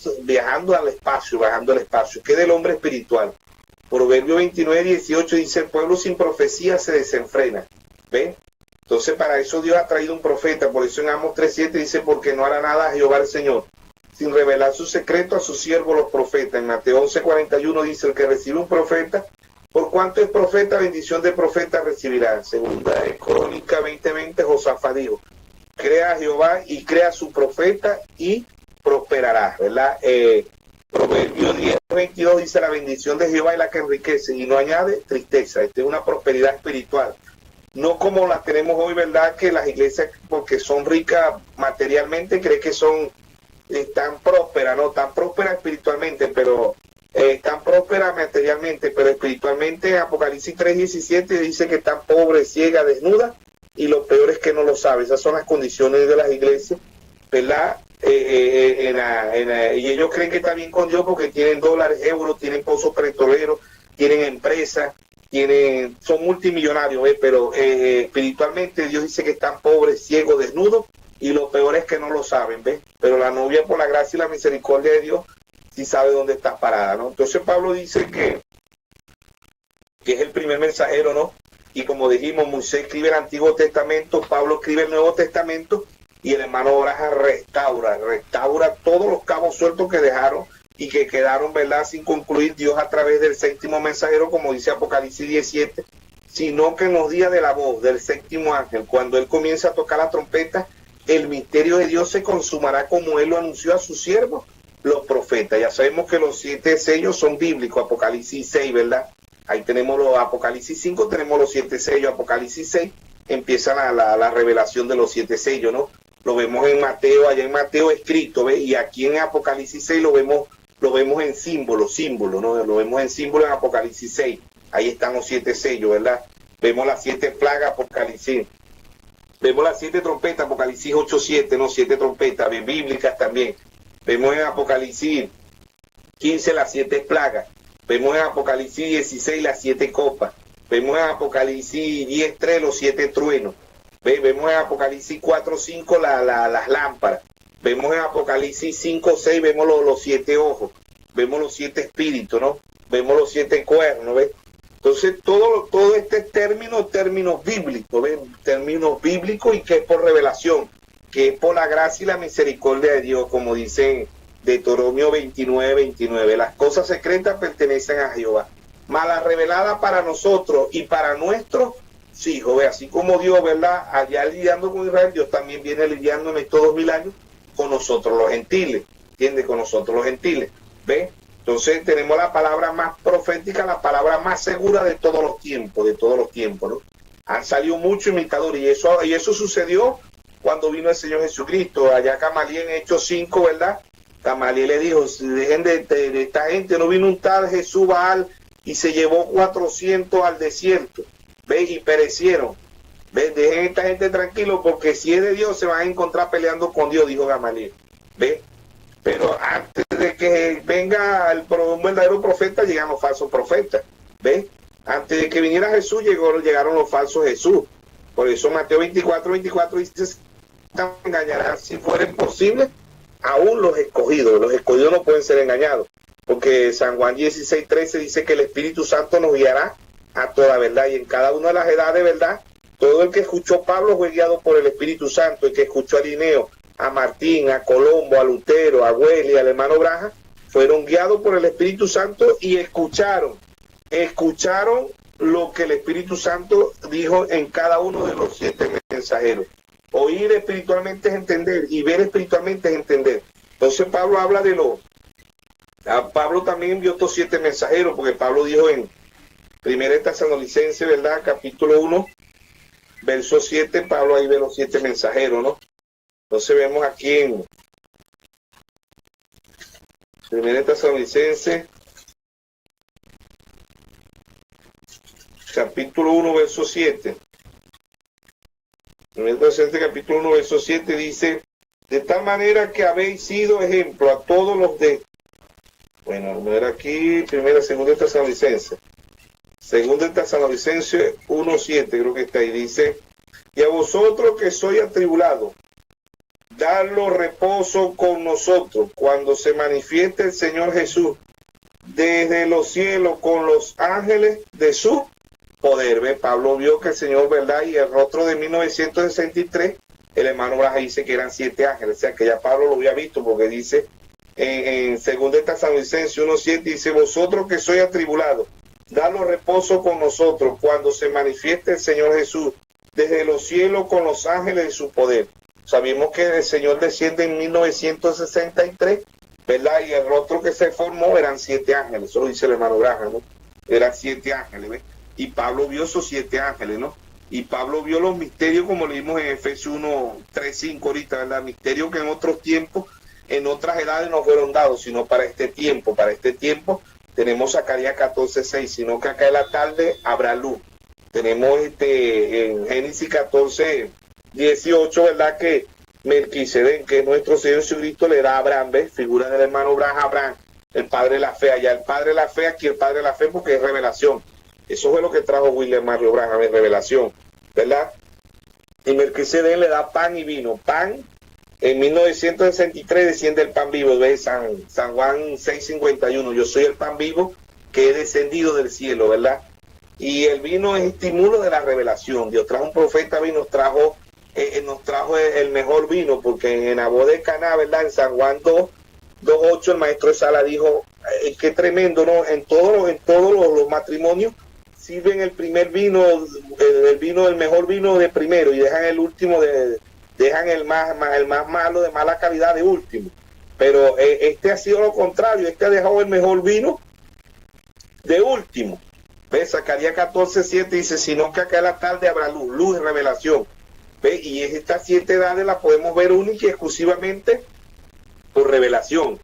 al espacio, ¿Qué del hombre espiritual? Proverbio 29:18 dice, el pueblo sin profecía se desenfrena. ¿Ve? Entonces para eso Dios ha traído un profeta. Por eso en Amos 3:7 dice, porque no hará nada a Jehová el Señor, sin revelar su secreto a sus siervos los profetas. En Mateo 11:41 dice, el que recibe un profeta, por cuanto es profeta, bendición de profeta recibirá. Segunda de Crónica 20:20, Josafat dijo, crea a Jehová y crea a su profeta y prosperará, ¿verdad? Proverbio 10:22 dice, la bendición de Jehová es la que enriquece y no añade tristeza. Esta es una prosperidad espiritual. No como la tenemos hoy, ¿verdad? Que las iglesias, porque son ricas materialmente, creen que son tan prósperas, ¿no? Tan prósperas espiritualmente, pero tan prósperas materialmente, pero espiritualmente Apocalipsis 3:17 dice que están pobres, ciegas, desnudas, y lo peor es que no lo sabe. Esas son las condiciones de las iglesias, ¿verdad? Y ellos creen que está bien con Dios porque tienen dólares, euros, tienen pozos petroleros, tienen empresas, son multimillonarios, pero espiritualmente Dios dice que están pobres, ciegos, desnudos, y lo peor es que no lo saben, ¿ves? Pero la novia, por la gracia y la misericordia de Dios, sí sabe dónde está parada, ¿no? Entonces Pablo dice que es el primer mensajero, ¿no? Y como dijimos, Moisés escribe el Antiguo Testamento, Pablo escribe el Nuevo Testamento, y el hermano Oraja restaura todos los cabos sueltos que dejaron y que quedaron, ¿verdad?, sin concluir Dios a través del séptimo mensajero, como dice Apocalipsis 17, sino que en los días de la voz del séptimo ángel, cuando él comienza a tocar la trompeta, el misterio de Dios se consumará como él lo anunció a sus siervos, los profetas. Ya sabemos que los 7 sellos son bíblicos, Apocalipsis 6, ¿verdad? Ahí tenemos los Apocalipsis 5, tenemos los 7 sellos, Apocalipsis 6, empieza la revelación de los 7 sellos, ¿no? Lo vemos en Mateo, allá en Mateo escrito, ¿ve? Y aquí en Apocalipsis 6 lo vemos en símbolo, ¿no? Lo vemos en símbolo en Apocalipsis 6. Ahí están los 7 sellos, ¿verdad? Vemos las 7 plagas, Apocalipsis. Vemos las 7 trompetas, Apocalipsis 8:7, ¿no? 7 trompetas, bíblicas también. Vemos en Apocalipsis 15 las 7 plagas. Vemos en Apocalipsis 16 las 7 copas. Vemos en Apocalipsis 10:3 los 7 truenos. Vemos en Apocalipsis 4:5 las lámparas. Vemos en Apocalipsis 5:6, vemos los 7 ojos. Vemos los 7 espíritus, ¿no? Vemos los 7 cuernos, ¿ves? Entonces, todo este términos bíblicos, ¿ves? Términos bíblicos y que es por revelación, que es por la gracia y la misericordia de Dios, como dice Deuteronomio 29:29. Las cosas secretas pertenecen a Jehová, mas las reveladas para nosotros y para nuestros hijos, ¿ves? Así como Dios, ¿verdad?, allá lidiando con Israel, Dios también viene lidiando en estos 2000 años con nosotros los gentiles, ¿entiendes? Con nosotros los gentiles, ¿ves? Entonces tenemos la palabra más profética, la palabra más segura de todos los tiempos, ¿no? Han salido muchos imitadores y eso sucedió cuando vino el Señor Jesucristo. Allá Gamaliel en Hechos 5, ¿verdad? Gamaliel le dijo, dejen de esta gente, no vino un tal Jesús Baal y se llevó 400 al desierto, ¿ves? Y perecieron. ¿Ves? Dejen a esta gente tranquilo porque si es de Dios se van a encontrar peleando con Dios, dijo Gamaliel. ¿Ves? Pero antes de que venga un verdadero profeta, llegan los falsos profetas. ¿Ves? Antes de que viniera Jesús, llegaron los falsos Jesús. Por eso Mateo 24:24 dice, engañarán si fuera posible, aún los escogidos no pueden ser engañados, porque San Juan 16:13 dice que el Espíritu Santo nos guiará a toda verdad, y en cada una de las edades, ¿verdad? Todo el que escuchó a Pablo fue guiado por el Espíritu Santo, el que escuchó a Irineo, a Martín, a Colombo, a Lutero, a Wesley, al hermano Braja, fueron guiados por el Espíritu Santo y escucharon lo que el Espíritu Santo dijo en cada uno de los 7 mensajeros. Oír espiritualmente es entender, y ver espiritualmente es entender. Entonces Pablo habla de Pablo también envió estos 7 mensajeros, porque Pablo dijo en 1 Tesalonicenses, ¿verdad? Capítulo 1, verso 7, Pablo ahí ve los 7 mensajeros, ¿no? Entonces vemos aquí en 1 Tesalonicenses, capítulo 1, verso 7. 1 Tesalonicenses, capítulo 1, verso 7 dice: de tal manera que habéis sido ejemplo a todos los de... Bueno, no era aquí, segunda Tesalonicenses. Segunda Tesalonicenses 1:7, creo que está ahí, dice: y a vosotros que sois atribulados, dadlo reposo con nosotros cuando se manifieste el Señor Jesús desde los cielos con los ángeles de su poder. ¿Ve? Pablo vio que el Señor, ¿verdad? Y el rostro de 1963, el hermano Braja dice que eran 7 ángeles, o sea que ya Pablo lo había visto, porque dice en 2 Tesalonicenses 1:7, dice: vosotros que sois atribulados, dadlo reposo con nosotros cuando se manifieste el Señor Jesús desde los cielos con los ángeles de su poder. Sabemos que el Señor desciende en 1963, ¿verdad? Y el rostro que se formó eran 7 ángeles, eso lo dice el hermano Braja, ¿no? Eran 7 ángeles, ¿ves? Y Pablo vio esos 7 ángeles, ¿no? Y Pablo vio los misterios, como leímos en Efesios 1:3-5 ahorita, ¿verdad? Misterios que en otros tiempos, en otras edades no fueron dados, sino para este tiempo. Para este tiempo tenemos Zacarías 14:6, sino que acá en la tarde habrá luz. Tenemos en Génesis 14:18, ¿verdad? Que Melquisedec, que es nuestro Señor Jesucristo, le da a Abraham, ¿ves? Figura del hermano Abraham, el padre de la fe. Allá el padre de la fe, aquí el padre de la fe, porque es revelación. Eso fue lo que trajo William Mario Branham en revelación, ¿verdad? Y Melquisedec le da pan y vino. Pan, en 1963 desciende el pan vivo, ¿ves? San Juan 6:51, yo soy el pan vivo que he descendido del cielo, ¿verdad? Y el vino es estímulo de la revelación. Dios trajo un profeta y nos trajo el mejor vino, porque en la boda de Caná, ¿verdad? En San Juan 2:8 el maestro de Sala dijo, qué tremendo, ¿no? En todos los matrimonios sirven el primer vino, el mejor vino de primero, y dejan el último, dejan el más malo, de mala calidad, de último. Pero este ha sido lo contrario, este ha dejado el mejor vino de último. ¿Ves? Zacarías 14:7 dice: sino que acá en la tarde habrá luz y revelación. ¿Ves? Y estas 7 edades las podemos ver única y exclusivamente por revelación.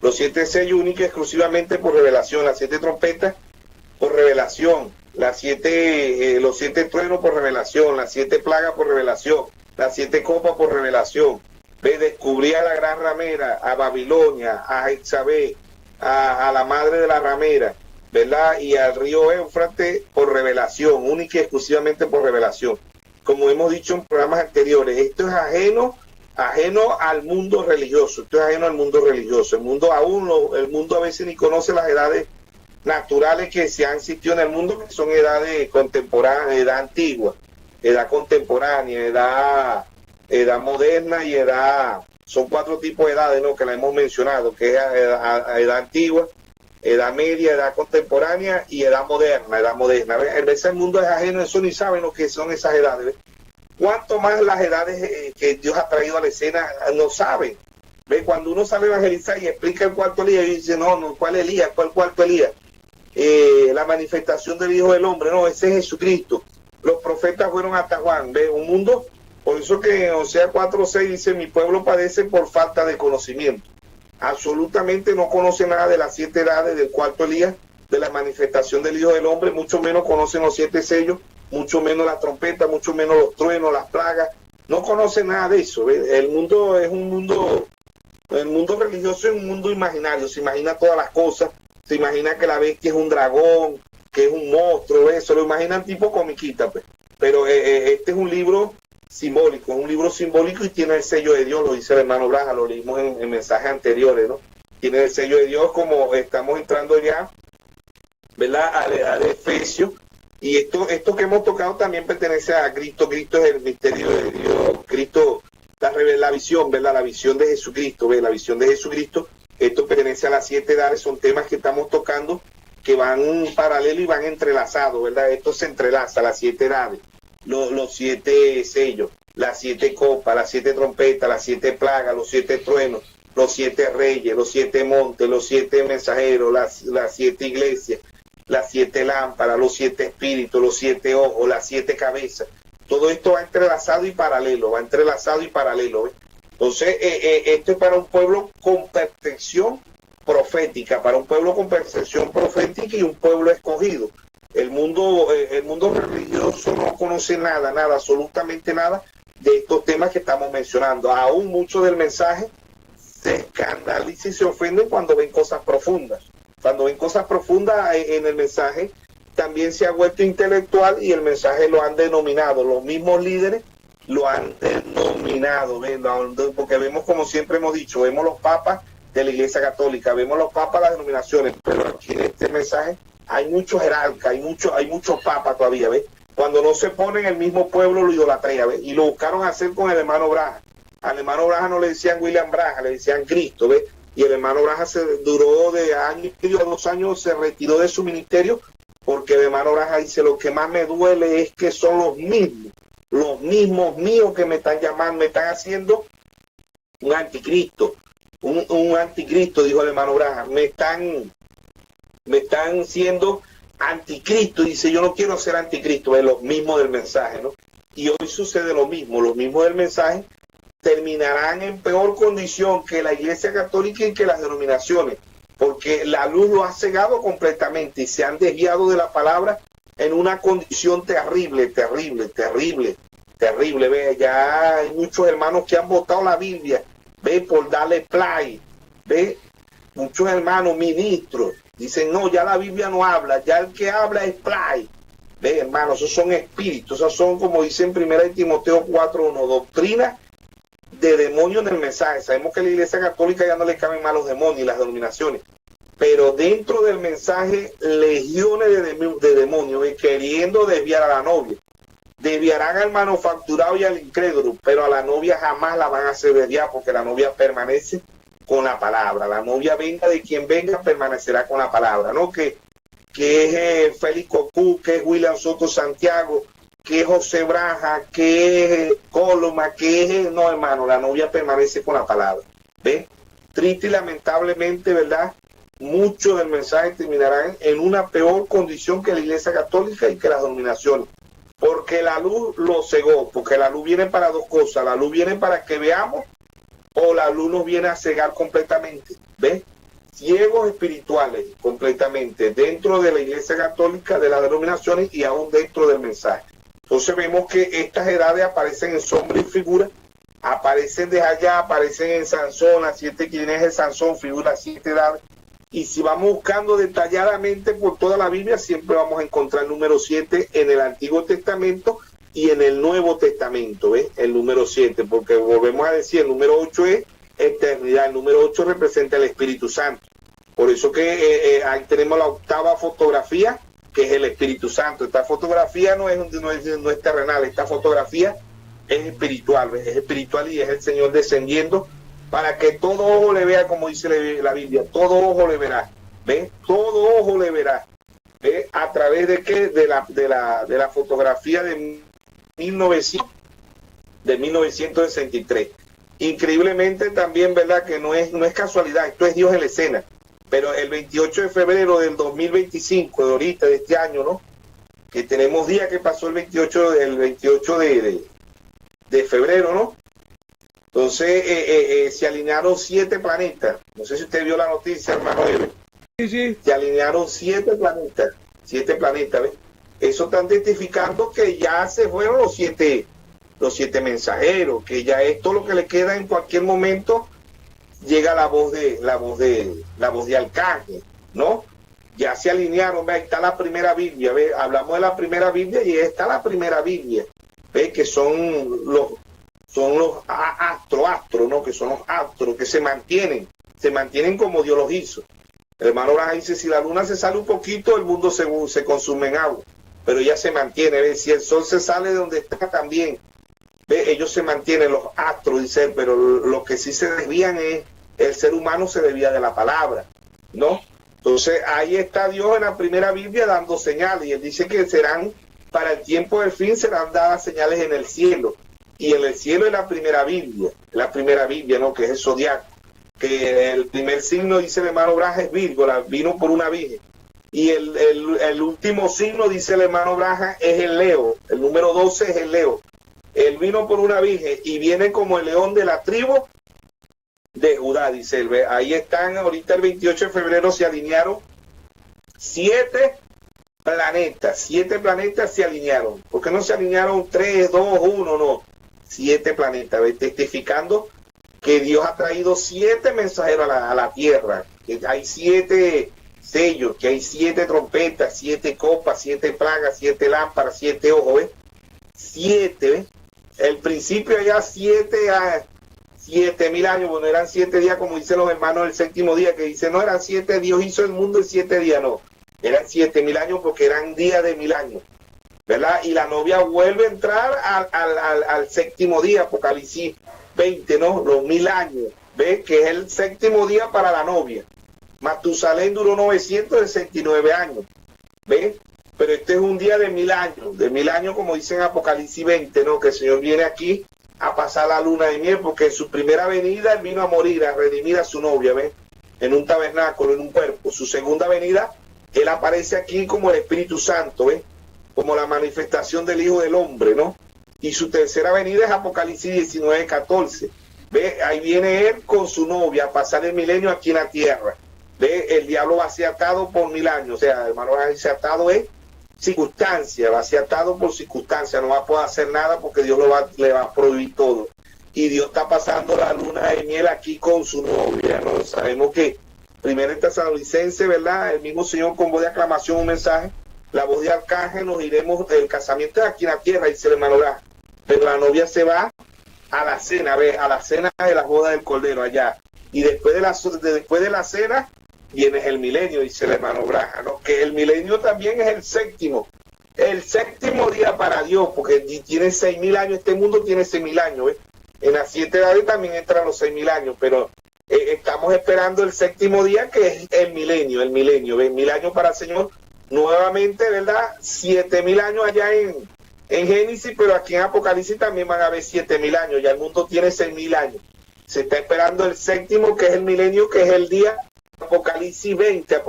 Los 7 sellos única y exclusivamente por revelación. Las 7 trompetas por revelación. Los 7 truenos por revelación. Las 7 plagas por revelación. Las 7 copas por revelación. ¿Ves? Descubrí a la gran ramera, a Babilonia, a Jezabel, a la madre de la ramera, ¿verdad? Y al río Éufrates por revelación, única y exclusivamente por revelación. Como hemos dicho en programas anteriores, esto es ajeno al mundo religioso. Esto es ajeno al mundo religioso. El mundo a veces ni conoce las edades naturales que se han existido en el mundo, que son edades contemporáneas, edad antigua, edad contemporánea, edad moderna y son 4 tipos de edades, ¿no? Que la hemos mencionado, que es edad antigua, edad media, edad contemporánea y edad moderna. A veces el mundo es ajeno a eso, ni saben lo que son esas edades. ¿Ves? Cuanto más las edades que Dios ha traído a la escena no saben. ¿Ves? Cuando uno sale a evangelizar y explica el cuarto Elías, y dice, no, ¿cuál Elías? ¿Cuál cuarto Elías? La manifestación del Hijo del Hombre, no, ese es Jesucristo. Los profetas fueron hasta Juan. ¿Ves? Un mundo, por eso que en Oseas 4:6 dice: mi pueblo padece por falta de conocimiento. Absolutamente no conoce nada de las 7 edades del cuarto Elías, de la manifestación del Hijo del Hombre, mucho menos conocen los 7 sellos, mucho menos la trompeta, mucho menos los truenos, las plagas. No conocen nada de eso. ¿Ves? El mundo religioso es un mundo imaginario, se imagina todas las cosas, se imagina que la bestia es un dragón, que es un monstruo, eso lo imaginan tipo comiquita, pues. Pero este es un libro simbólico, es un libro simbólico y tiene el sello de Dios, lo dice el hermano Braja, lo leímos en mensajes anteriores, ¿no? Tiene el sello de Dios, como estamos entrando ya, ¿verdad? Al Efesios. Y esto que hemos tocado también pertenece a Cristo. Cristo es el misterio de Dios. Cristo, la visión, ¿verdad? La visión de Jesucristo, ¿ves? La visión de Jesucristo. Esto pertenece a las 7 edades, son temas que estamos tocando que van paralelo y van entrelazados, ¿verdad? Esto se entrelaza, las 7 edades, los 7 sellos, las 7 copas, las 7 trompetas, las 7 plagas, los 7 truenos, los 7 reyes, los 7 montes, los 7 mensajeros, las 7 iglesias, las 7 lámparas, los 7 espíritus, los 7 ojos, las 7 cabezas. Todo esto va entrelazado y paralelo, ¿ves? Entonces, esto es para un pueblo con percepción profética, y un pueblo escogido. El mundo religioso no conoce nada, absolutamente nada de estos temas que estamos mencionando. Aún mucho del mensaje se escandalizan y se ofenden cuando ven cosas profundas. Cuando ven cosas profundas en el mensaje, también se ha vuelto intelectual y el mensaje lo han denominado. Los mismos líderes lo han denominado, porque vemos, como siempre hemos dicho, vemos los papas de la Iglesia Católica, vemos los papas de las denominaciones, pero aquí en este mensaje hay muchos jerarcas, hay muchos papas todavía, ¿ves? Cuando no se ponen, el mismo pueblo lo idolatría, ¿ves? Y lo buscaron hacer con el hermano Braja. Al hermano Braja no le decían William Braja, le decían Cristo, ¿ves? Y el hermano Braja se duró de año y medio a 2 años, se retiró de su ministerio, porque el hermano Braja dice, lo que más me duele es que son los mismos míos que me están llamando, me están haciendo un anticristo, un anticristo, dijo el hermano Braja, me están siendo anticristo, y dice, yo no quiero ser anticristo, es lo mismo del mensaje, ¿no? Y hoy sucede lo mismo, los mismos del mensaje terminarán en peor condición que la Iglesia Católica y que las denominaciones, porque la luz lo ha cegado completamente y se han desviado de la palabra en una condición terrible, ve, ya hay muchos hermanos que han votado la Biblia, ve, por darle play, ve, muchos hermanos ministros dicen, no, ya la Biblia no habla, ya el que habla es play, ve, hermanos, esos son espíritus, esos son, como dice en 1 Timoteo 4:1, doctrina de demonios en el mensaje. Sabemos que a la Iglesia Católica ya no le caben más los demonios y las denominaciones, pero dentro del mensaje legiones de demonios queriendo desviar a la novia. Desviarán al manufacturado y al incrédulo, pero a la novia jamás la van a hacer desviar, porque la novia permanece con la palabra. La novia, venga de quien venga, permanecerá con la palabra, ¿no? Que es Félix Cocú, que es William Soto Santiago, que es José Braja, que es Coloma, que es... No, hermano, la novia permanece con la palabra. ¿Ves? Triste y lamentablemente, ¿verdad? Muchos del mensaje terminarán en una peor condición que la Iglesia Católica y que las denominaciones. Porque la luz lo cegó, porque la luz viene para dos cosas. La luz viene para que veamos, o la luz nos viene a cegar completamente. ¿Ves? Ciegos espirituales completamente dentro de la Iglesia Católica, de las denominaciones y aún dentro del mensaje. Entonces vemos que estas edades aparecen en sombra y figura, aparecen de allá, aparecen en Sansón, las 7 quinejas de Sansón, figura 7 edades. Y si vamos buscando detalladamente por toda la Biblia, siempre vamos a encontrar el número 7 en el Antiguo Testamento y en el Nuevo Testamento, ¿ves? El número 7, porque volvemos a decir, el número 8 es eternidad, el número 8 representa el Espíritu Santo. Por eso que ahí tenemos la 8ª fotografía, que es el Espíritu Santo. Esta fotografía no es terrenal, esta fotografía es espiritual, ¿ves? Es espiritual y es el Señor descendiendo para que todo ojo le vea, como dice la Biblia, todo ojo le verá, ¿ves? Todo ojo le verá, ¿ves? ¿A través de qué? De la fotografía de 1963. Increíblemente también, ¿verdad? Que no es casualidad, esto es Dios en la escena. Pero el 28 de febrero del 2025, de ahorita, de este año, ¿no? Que tenemos día que pasó el 28 de febrero, ¿no? Entonces se alinearon 7 planetas. No sé si usted vio la noticia, hermano. Sí. Se alinearon 7 planetas. 7 planetas, ¿ves? Eso están testificando que ya se fueron los siete mensajeros, que ya esto lo que le queda en cualquier momento llega la voz de Arcángel, ¿no? Ya se alinearon, ¿ve? Ahí está la primera Biblia, ¿ve? Hablamos de la primera Biblia y ahí está la primera Biblia. ¿Ve? Que son los astros, ¿no? Que son los astros que se mantienen como Dios los hizo. El hermano Branham dice, si la luna se sale un poquito, el mundo se consume en agua, pero ella se mantiene. ¿Ve? Si el sol se sale de donde está también, ¿ve? Ellos se mantienen, los astros, dice, pero lo que sí se desvían es, el ser humano se desvía de la palabra, ¿no? Entonces ahí está Dios en la primera Biblia dando señales, y él dice que serán, para el tiempo del fin, serán dadas señales en el cielo, y en el cielo es la primera Biblia, ¿no? Que es el zodiaco, que el primer signo, dice el hermano Braja, es Virgo, vino por una virgen, y el último signo, dice el hermano Braja, es el Leo, el número 12 es el Leo. Él vino por una virgen y viene como el león de la tribu de Judá, dice él. Ahí están, ahorita el 28 de febrero se alinearon 7 planetas se alinearon. ¿Por qué no se alinearon 3, 2, 1? No, 7 planetas, testificando que Dios ha traído 7 mensajeros a la tierra, que hay 7 sellos, que hay 7 trompetas, 7 copas, 7 plagas, 7 lámparas, 7 ojos, ¿ves? 7, ¿ves? El principio ya 7.000 años, bueno, eran 7 días, como dicen los hermanos del séptimo día, que dicen, no, eran 7, Dios hizo el mundo en 7 días, no, eran 7.000 años porque eran días de 1.000 años, ¿verdad? Y la novia vuelve a entrar al séptimo día, Apocalipsis 20, ¿no? Los 1.000 años, ¿ves? Que es el séptimo día para la novia. Matusalén duró 969 años, ¿ves? Pero este es un día de 1.000 años, como dicen Apocalipsis 20, ¿no? Que el Señor viene aquí a pasar la luna de miel, porque en su primera venida Él vino a morir, a redimir a su novia, ¿ves? En un tabernáculo, en un cuerpo. Su segunda venida, Él aparece aquí como el Espíritu Santo, ¿ves? Como la manifestación del Hijo del Hombre, ¿no? Y su tercera venida es Apocalipsis 19, 14. ¿Ves? Ahí viene Él con su novia a pasar el milenio aquí en la tierra. ¿Ves? El diablo va a ser atado por 1.000 años. O sea, hermano, ese atado es circunstancia, va a ser atado por circunstancia, no va a poder hacer nada porque Dios le va a prohibir todo. Y Dios está pasando la luna de miel aquí con su novia, ¿no? Sabemos que primero en Tesalonicense, ¿verdad? El mismo Señor con voz de aclamación, un mensaje, la voz de arcángel, nos iremos, el casamiento es aquí en la tierra, dice el hermano Braja, pero la novia se va a la cena, ¿ves? A la cena de la boda del Cordero allá. Y después de la cena viene el milenio, dice el hermano Braja, ¿no? Que el milenio también es el séptimo día para Dios, porque tiene 6.000 años, este mundo tiene 6.000 años, ¿ves? En las 7 edades también entran los 6.000 años, pero estamos esperando el séptimo día, que es el milenio, ¿ves? 1.000 años para el Señor, nuevamente, ¿verdad? 7.000 años allá en Génesis, pero aquí en Apocalipsis también van a haber 7.000 años, ya el mundo tiene 6.000 años. Se está esperando el séptimo, que es el milenio, que es el día Apocalipsis 20,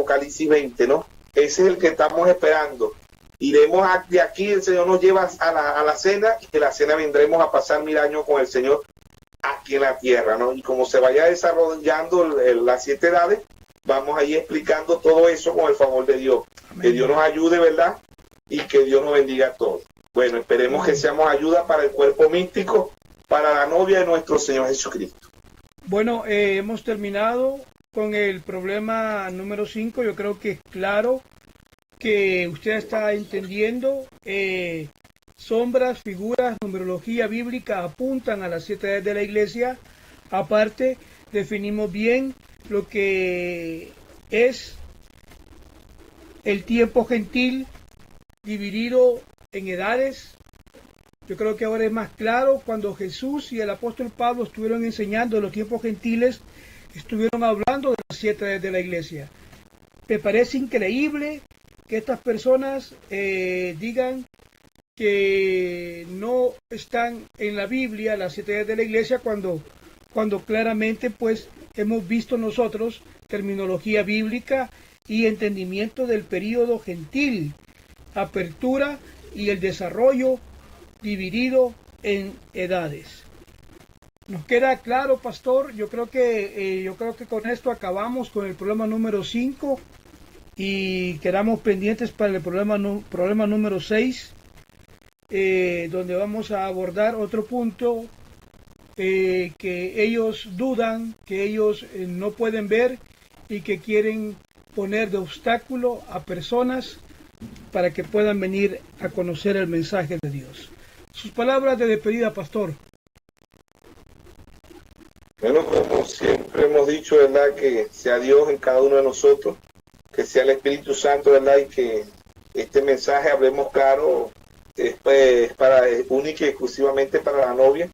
¿no? Ese es el que estamos esperando. Iremos de aquí, el Señor nos lleva a la cena, y de la cena vendremos a pasar 1.000 años con el Señor aquí en la tierra, ¿no? Y como se vaya desarrollando las 7 edades, vamos a ir explicando todo eso con el favor de Dios. Amén. Que Dios nos ayude, ¿verdad? Y que Dios nos bendiga a todos. Bueno, esperemos que seamos ayuda para el cuerpo místico, para la novia de nuestro Señor Jesucristo. Bueno, hemos terminado con el problema número 5. Yo creo que es claro que usted está entendiendo. Sombras, figuras, numerología bíblica apuntan a las 7 edades de la iglesia. Aparte, definimos bien lo que es el tiempo gentil dividido en edades. Yo creo que ahora es más claro. Cuando Jesús y el apóstol Pablo estuvieron enseñando los tiempos gentiles, estuvieron hablando de las 7 edades de la iglesia. Me parece increíble que estas personas digan que no están en la Biblia las 7 edades de la iglesia, cuando claramente pues hemos visto nosotros terminología bíblica y entendimiento del período gentil, apertura y el desarrollo dividido en edades. Nos queda claro, pastor. Yo creo que con esto acabamos con el problema número 5 y quedamos pendientes para el problema número 6, donde vamos a abordar otro punto que ellos dudan, que ellos no pueden ver y que quieren poner de obstáculo a personas para que puedan venir a conocer el mensaje de Dios. Sus palabras de despedida, pastor. Bueno, como siempre hemos dicho, ¿verdad? Que sea Dios en cada uno de nosotros, que sea el Espíritu Santo, ¿verdad? Y que este mensaje, hablemos claro, es única y exclusivamente para la novia,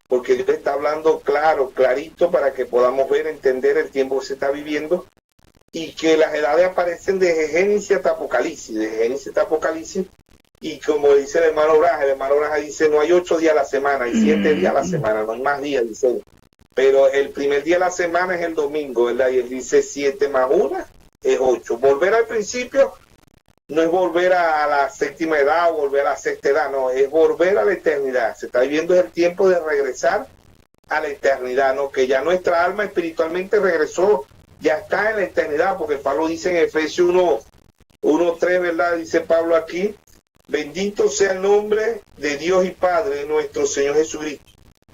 porque Dios está hablando claro, clarito, para que podamos ver, entender el tiempo que se está viviendo, y que las edades aparecen desde Génesis hasta Apocalipsis, y como dice el hermano Braja dice, no hay 8 días a la semana, hay 7 días a la semana, no hay más días, dice él. Pero el primer día de la semana es el domingo, ¿verdad? Y él dice 7 más 1 es 8. Volver al principio no es volver a la séptima edad o volver a la sexta edad, no, es volver a la eternidad. Se está viviendo el tiempo de regresar a la eternidad, ¿no? Que ya nuestra alma espiritualmente regresó, ya está en la eternidad, porque Pablo dice en Efesios 1:3, ¿verdad? Dice Pablo aquí, bendito sea el nombre de Dios y Padre de nuestro Señor Jesucristo,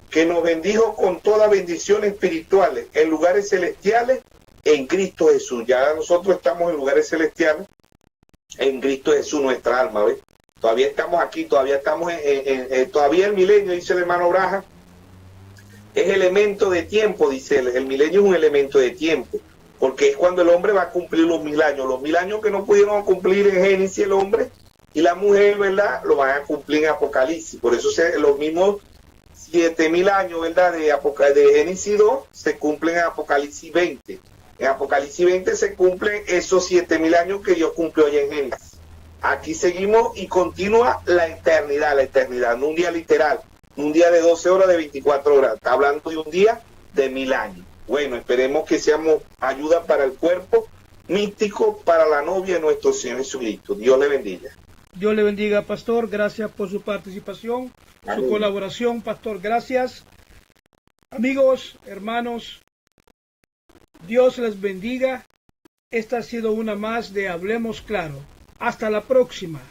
que nos bendijo con toda bendición espirituales en lugares celestiales en Cristo Jesús. Ya nosotros estamos en lugares celestiales en Cristo Jesús, nuestra alma, ¿ves? Todavía estamos aquí, todavía estamos todavía el milenio, dice el hermano Braja, es elemento de tiempo, dice él. El milenio es un elemento de tiempo, porque es cuando el hombre va a cumplir los 1000 años que no pudieron cumplir en Génesis el hombre y la mujer, ¿verdad? Lo van a cumplir en Apocalipsis. Por eso los mismos 7000 años, ¿verdad? De Génesis 2 se cumplen en Apocalipsis 20. En Apocalipsis 20 se cumplen esos 7000 años que Dios cumplió allá en Génesis. Aquí seguimos y continúa la eternidad, no un día literal, no un día de 12 horas, de 24 horas. Está hablando de un día de 1000 años. Bueno, esperemos que seamos ayuda para el cuerpo místico, para la novia de nuestro Señor Jesucristo. Dios le bendiga. Dios le bendiga, pastor. Gracias por su participación, su colaboración, pastor. Gracias. Amigos, hermanos, Dios les bendiga. Esta ha sido una más de Hablemos Claro. Hasta la próxima.